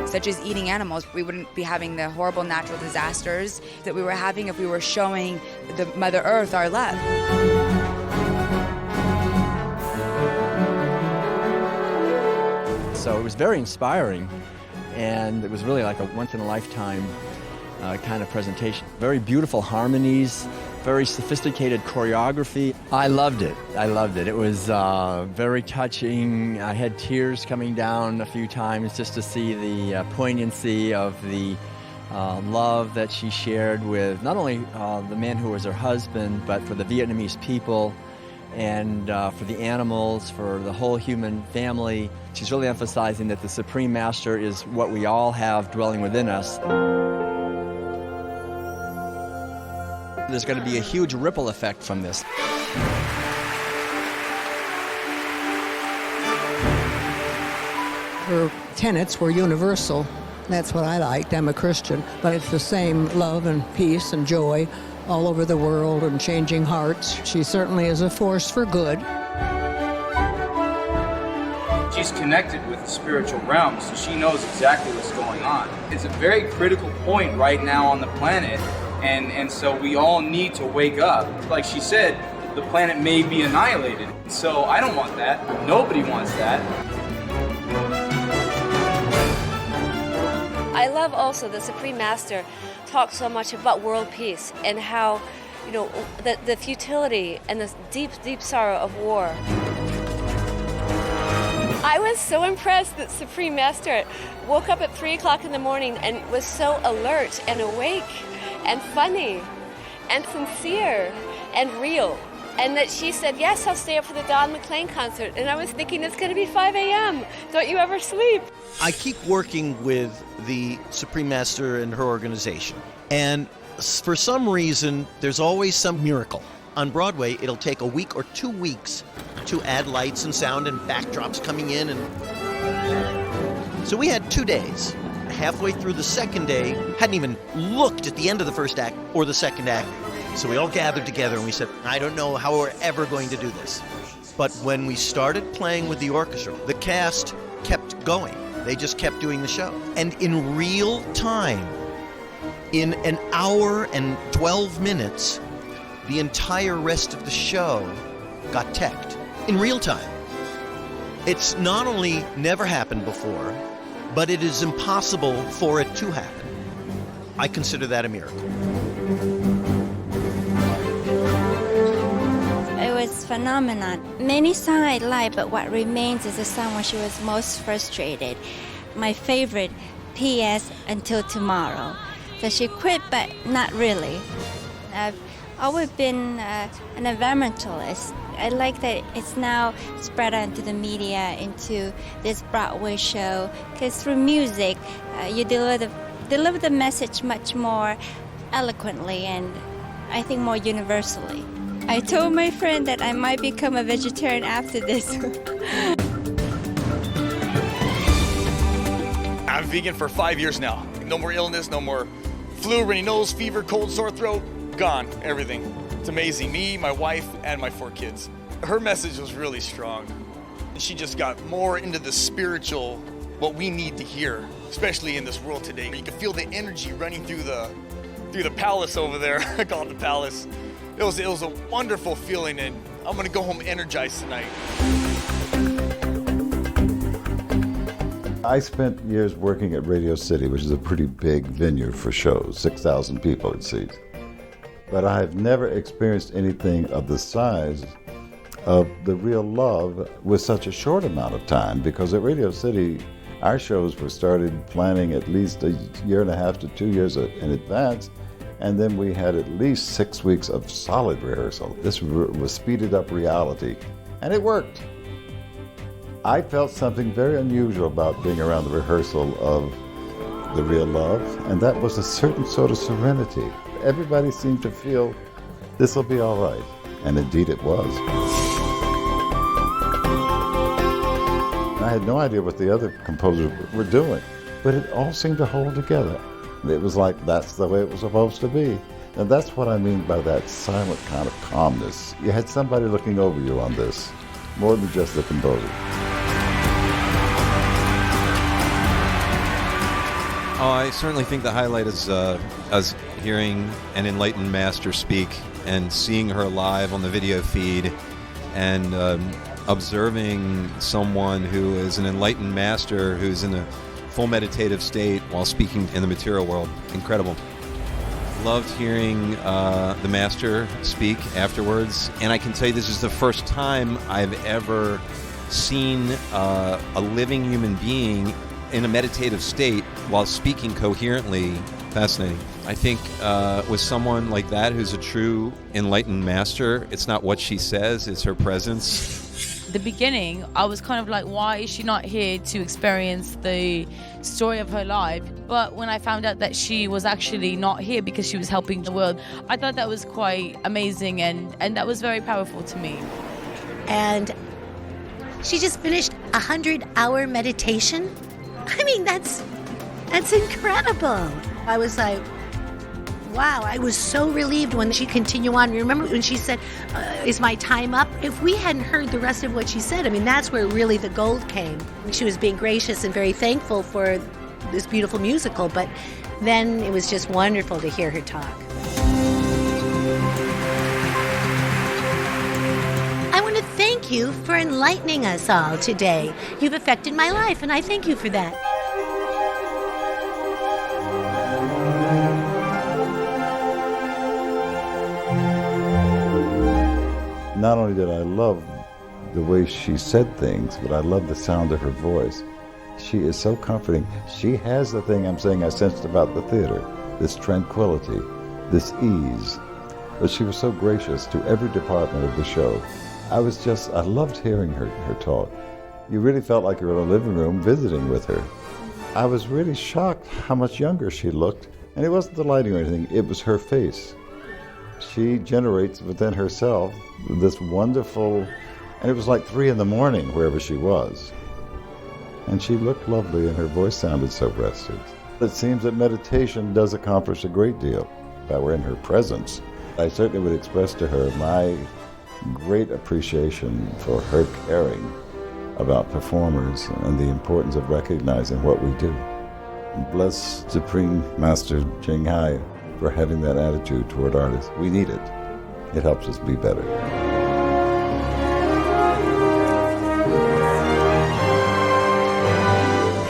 such as eating animals. We wouldn't be having the horrible natural disasters that we were having if we were showing the Mother Earth our love. So it was very inspiring, and it was really like a once-in-a-lifetime kind of presentation. Very beautiful harmonies, very sophisticated choreography. I loved it. It was very touching. I had tears coming down a few times just to see the poignancy of the love that she shared with not only the man who was her husband, but for the Vietnamese people and for the animals, for the whole human family. She's really emphasizing that the Supreme Master is what we all have dwelling within us. There's going to be a huge ripple effect from this. Her tenets were universal. That's what I liked. I'm a Christian, but it's the same love and peace and joy all over the world and changing hearts. She certainly is a force for good. She's connected with the spiritual realm, so she knows exactly what's going on. It's a very critical point right now on the planet, and so we all need to wake up. Like she said, the planet may be annihilated. So I don't want that. Nobody wants that. I love also the Supreme Master talks so much about world peace and how, the futility and the deep, deep sorrow of war. I was so impressed that Supreme Master woke up at 3 o'clock in the morning and was so alert and awake and funny and sincere and real. And that she said, yes, I'll stay up for the Don McLean concert. And I was thinking, it's going to be 5 a.m. Don't you ever sleep? I keep working with the Supreme Master and her organization. And for some reason, there's always some miracle. On Broadway, it'll take a week or 2 weeks to add lights and sound and backdrops coming in. And so we had 2 days. Halfway through the second day, hadn't even looked at the end of the first act or the second act. So we all gathered together and we said, I don't know how we're ever going to do this. But when we started playing with the orchestra, the cast kept going. They just kept doing the show. And in real time, in an hour and 12 minutes, the entire rest of the show got teched. In real time. It's not only never happened before, but it is impossible for it to happen. I consider that a miracle. Was phenomenon. Many songs I like, but what remains is the song when she was most frustrated. My favorite, P.S. Until Tomorrow. So she quit, but not really. I've always been an environmentalist. I like that it's now spread out into the media, into this Broadway show, because through music, you deliver the message much more eloquently and I think more universally. I told my friend that I might become a vegetarian after this. I'm vegan for 5 years now. No more illness, no more flu, runny nose, fever, cold, sore throat. Gone, everything. It's amazing. Me, my wife, and my 4 kids. Her message was really strong. She just got more into the spiritual, what we need to hear, especially in this world today. You can feel the energy running through the palace over there. I call it the palace. It was a wonderful feeling, and I'm gonna go home energized tonight. I spent years working at Radio City, which is a pretty big venue for shows, 6,000 people it seats. But I have never experienced anything of the size of the real love with such a short amount of time, because at Radio City, our shows were started planning at least a year and a half to 2 years in advance. And then we had at least 6 weeks of solid rehearsal. This was speeded up reality, and it worked. I felt something very unusual about being around the rehearsal of The Real Love, and that was a certain sort of serenity. Everybody seemed to feel this will be all right, and indeed it was. I had no idea what the other composers were doing, but it all seemed to hold together. It was like that's the way it was supposed to be. And that's what I mean by that silent kind of calmness. You had somebody looking over you on this, more than just the composer. Oh, I certainly think the highlight is us hearing an enlightened master speak and seeing her live on the video feed and observing someone who is an enlightened master who's in a full meditative state while speaking in the material world. Incredible. Loved hearing the master speak afterwards, and I can tell you this is the first time I've ever seen a living human being in a meditative state while speaking coherently. Fascinating. I think with someone like that who's a true enlightened master, it's not what she says, it's her presence. The beginning, I was kind of like, why is she not here to experience the story of her life? But when I found out that she was actually not here because she was helping the world, I thought that was quite amazing, and that was very powerful to me. And she just finished 100-hour meditation. I mean, that's incredible. I was like, wow, I was so relieved when she continued on. Remember when she said, is my time up? If we hadn't heard the rest of what she said, I mean, that's where really the gold came. She was being gracious and very thankful for this beautiful musical, but then it was just wonderful to hear her talk. I want to thank you for enlightening us all today. You've affected my life, and I thank you for that. Not only did I love the way she said things, but I love the sound of her voice. She is so comforting. She has the thing I'm saying I sensed about the theater, this tranquility, this ease. But she was so gracious to every department of the show. I loved hearing her talk. You really felt like you were in a living room visiting with her. I was really shocked how much younger she looked. And it wasn't the lighting or anything, it was her face. She generates within herself this wonderful, and it was like 3 a.m, wherever she was. And she looked lovely and her voice sounded so rested. It seems that meditation does accomplish a great deal. If I were in her presence, I certainly would express to her my great appreciation for her caring about performers and the importance of recognizing what we do. Bless Supreme Master Ching Hai for having that attitude toward artists. We need it. It helps us be better.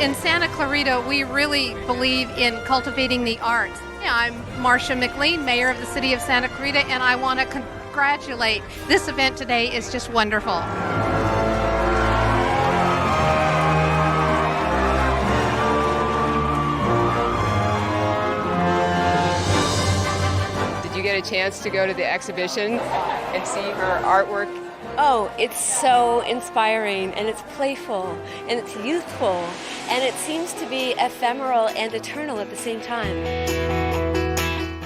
In Santa Clarita, we really believe in cultivating the arts. I'm Marcia McLean, Mayor of the City of Santa Clarita, and I want to congratulate. This event today is just wonderful. Did you get a chance to go to the exhibition and see her artwork? Oh, it's so inspiring, and it's playful, and it's youthful, and it seems to be ephemeral and eternal at the same time.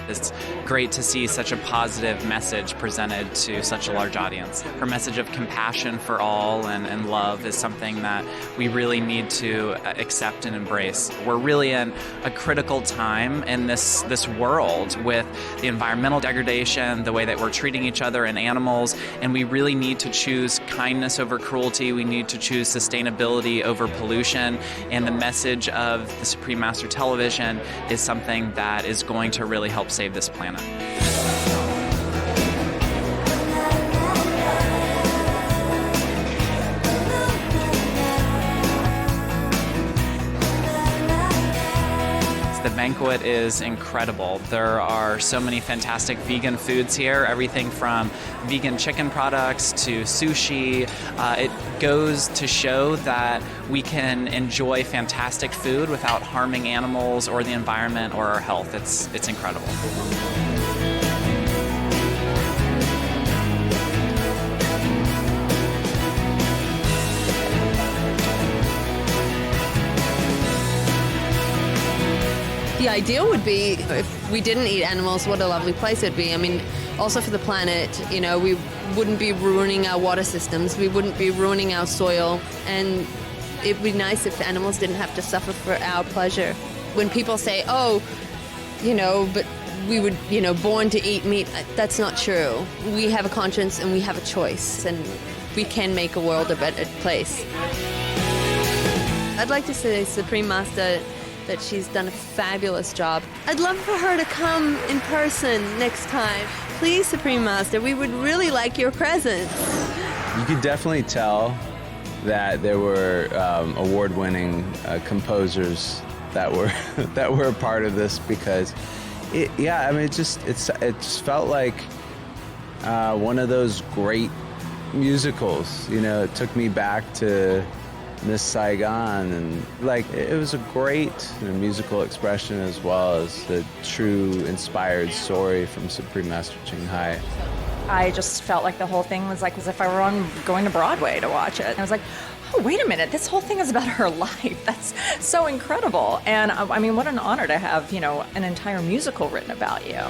It's great to see such a positive message presented to such a large audience. Her message of compassion for all and love is something that we really need to accept and embrace. We're really in a critical time in this world with the environmental degradation, the way that we're treating each other and animals, and we really need to choose kindness over cruelty. We need to choose sustainability over pollution, and the message of the Supreme Master Television is something that is going to really help save this planet. The banquet is incredible. There are so many fantastic vegan foods here, everything from vegan chicken products to sushi. It goes to show that we can enjoy fantastic food without harming animals or the environment or our health. It's incredible. The ideal would be if we didn't eat animals, what a lovely place it'd be. I mean, also for the planet, you know, we wouldn't be ruining our water systems, we wouldn't be ruining our soil, and it'd be nice if the animals didn't have to suffer for our pleasure. When people say, oh, you know, but we were, you know, born to eat meat, that's not true. We have a conscience and we have a choice, and we can make a world a better place. I'd like to say Supreme Master that she's done a fabulous job. I'd love for her to come in person next time. Please, Supreme Master, we would really like your presence. You could definitely tell that there were award-winning composers that were that were a part of this, because it just felt like one of those great musicals. You know, it took me back to Miss Saigon, and like it was a great musical expression as well as the true inspired story from Supreme Master Ching Hai. I just felt like the whole thing was like as if I were going to Broadway to watch it. And I was like, oh, wait a minute, this whole thing is about her life. That's so incredible. And I mean, what an honor to have, you know, an entire musical written about you.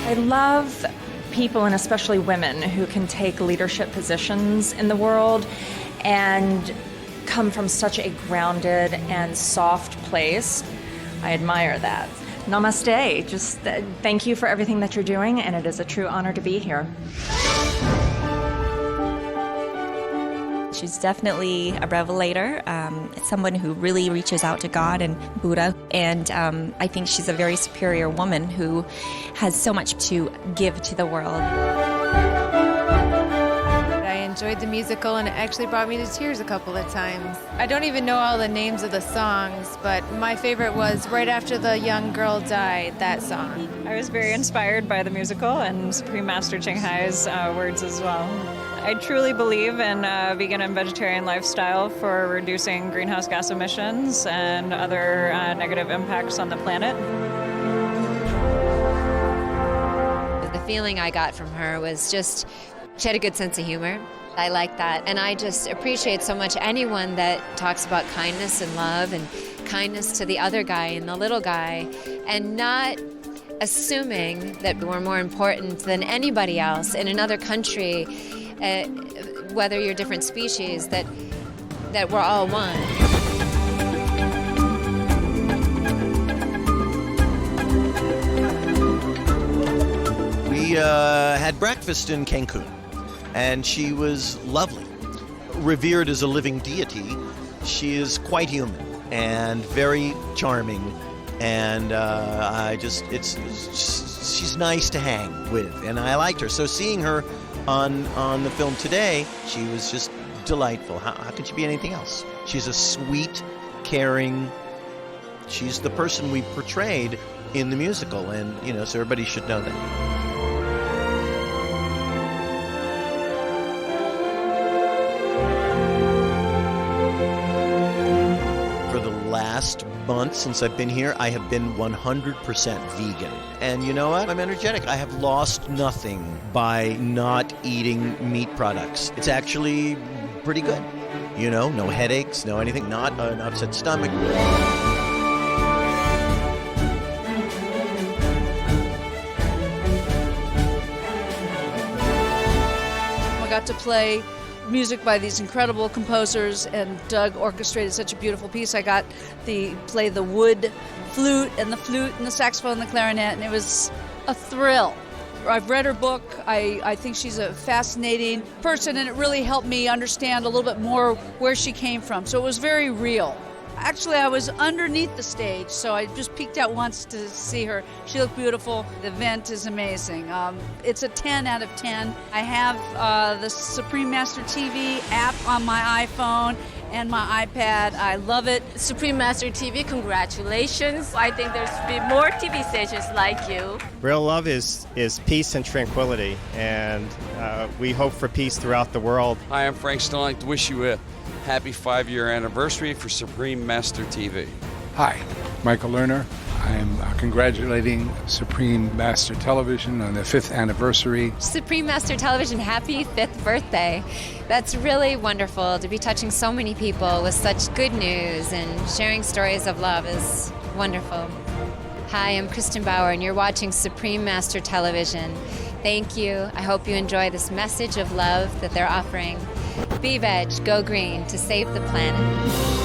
I love people, and especially women, who can take leadership positions in the world and come from such a grounded and soft place. I admire that. Namaste. Just thank you for everything that you're doing, and it is a true honor to be here. She's definitely a revelator, someone who really reaches out to God and Buddha, and I think she's a very superior woman who has so much to give to the world. I enjoyed enjoyed the musical, and it actually brought me to tears a couple of times. I don't even know all the names of the songs, but my favorite was right after the young girl died, that song. I was very inspired by the musical and Supreme Master Ching Hai's words as well. I truly believe in a vegan and vegetarian lifestyle for reducing greenhouse gas emissions and other negative impacts on the planet. The feeling I got from her was just, she had a good sense of humor. I like that. And I just appreciate so much anyone that talks about kindness and love and kindness to the other guy and the little guy, and not assuming that we're more important than anybody else in another country, whether you're different species, that we're all one. We had breakfast in Cancun, and she was lovely. Revered as a living deity, she is quite human and very charming, and she's nice to hang with, and I liked her. So seeing her on the film today, she was just delightful. How could she be anything else? She's a sweet, caring, she's the person we portrayed in the musical, and so everybody should know that. Last month since I've been here, I have been 100% vegan. And you know what? I'm energetic. I have lost nothing by not eating meat products. It's actually pretty good. No headaches, no anything, not an upset stomach. I got to play music by these incredible composers, and Doug orchestrated such a beautiful piece. I got to play the wood flute and the saxophone and the clarinet, and it was a thrill. I've read her book. I think she's a fascinating person, and it really helped me understand a little bit more where she came from. So it was very real. Actually, I was underneath the stage, so I just peeked out once to see her. She looked beautiful. The event is amazing. It's a 10 out of 10. I have the Supreme Master TV app on my iPhone and my iPad. I love it. Supreme Master TV, congratulations. I think there should be more TV stations like you. Real love is peace and tranquility, and we hope for peace throughout the world. Hi, I'm Frank Stone. I'd like to wish you a happy 5-year anniversary for Supreme Master TV. Hi, Michael Lerner. I'm congratulating Supreme Master Television on their 5th anniversary. Supreme Master Television, happy 5th birthday. That's really wonderful to be touching so many people with such good news, and sharing stories of love is wonderful. Hi, I'm Kristen Bauer, and you're watching Supreme Master Television. Thank you. I hope you enjoy this message of love that they're offering. Be veg, go green to save the planet.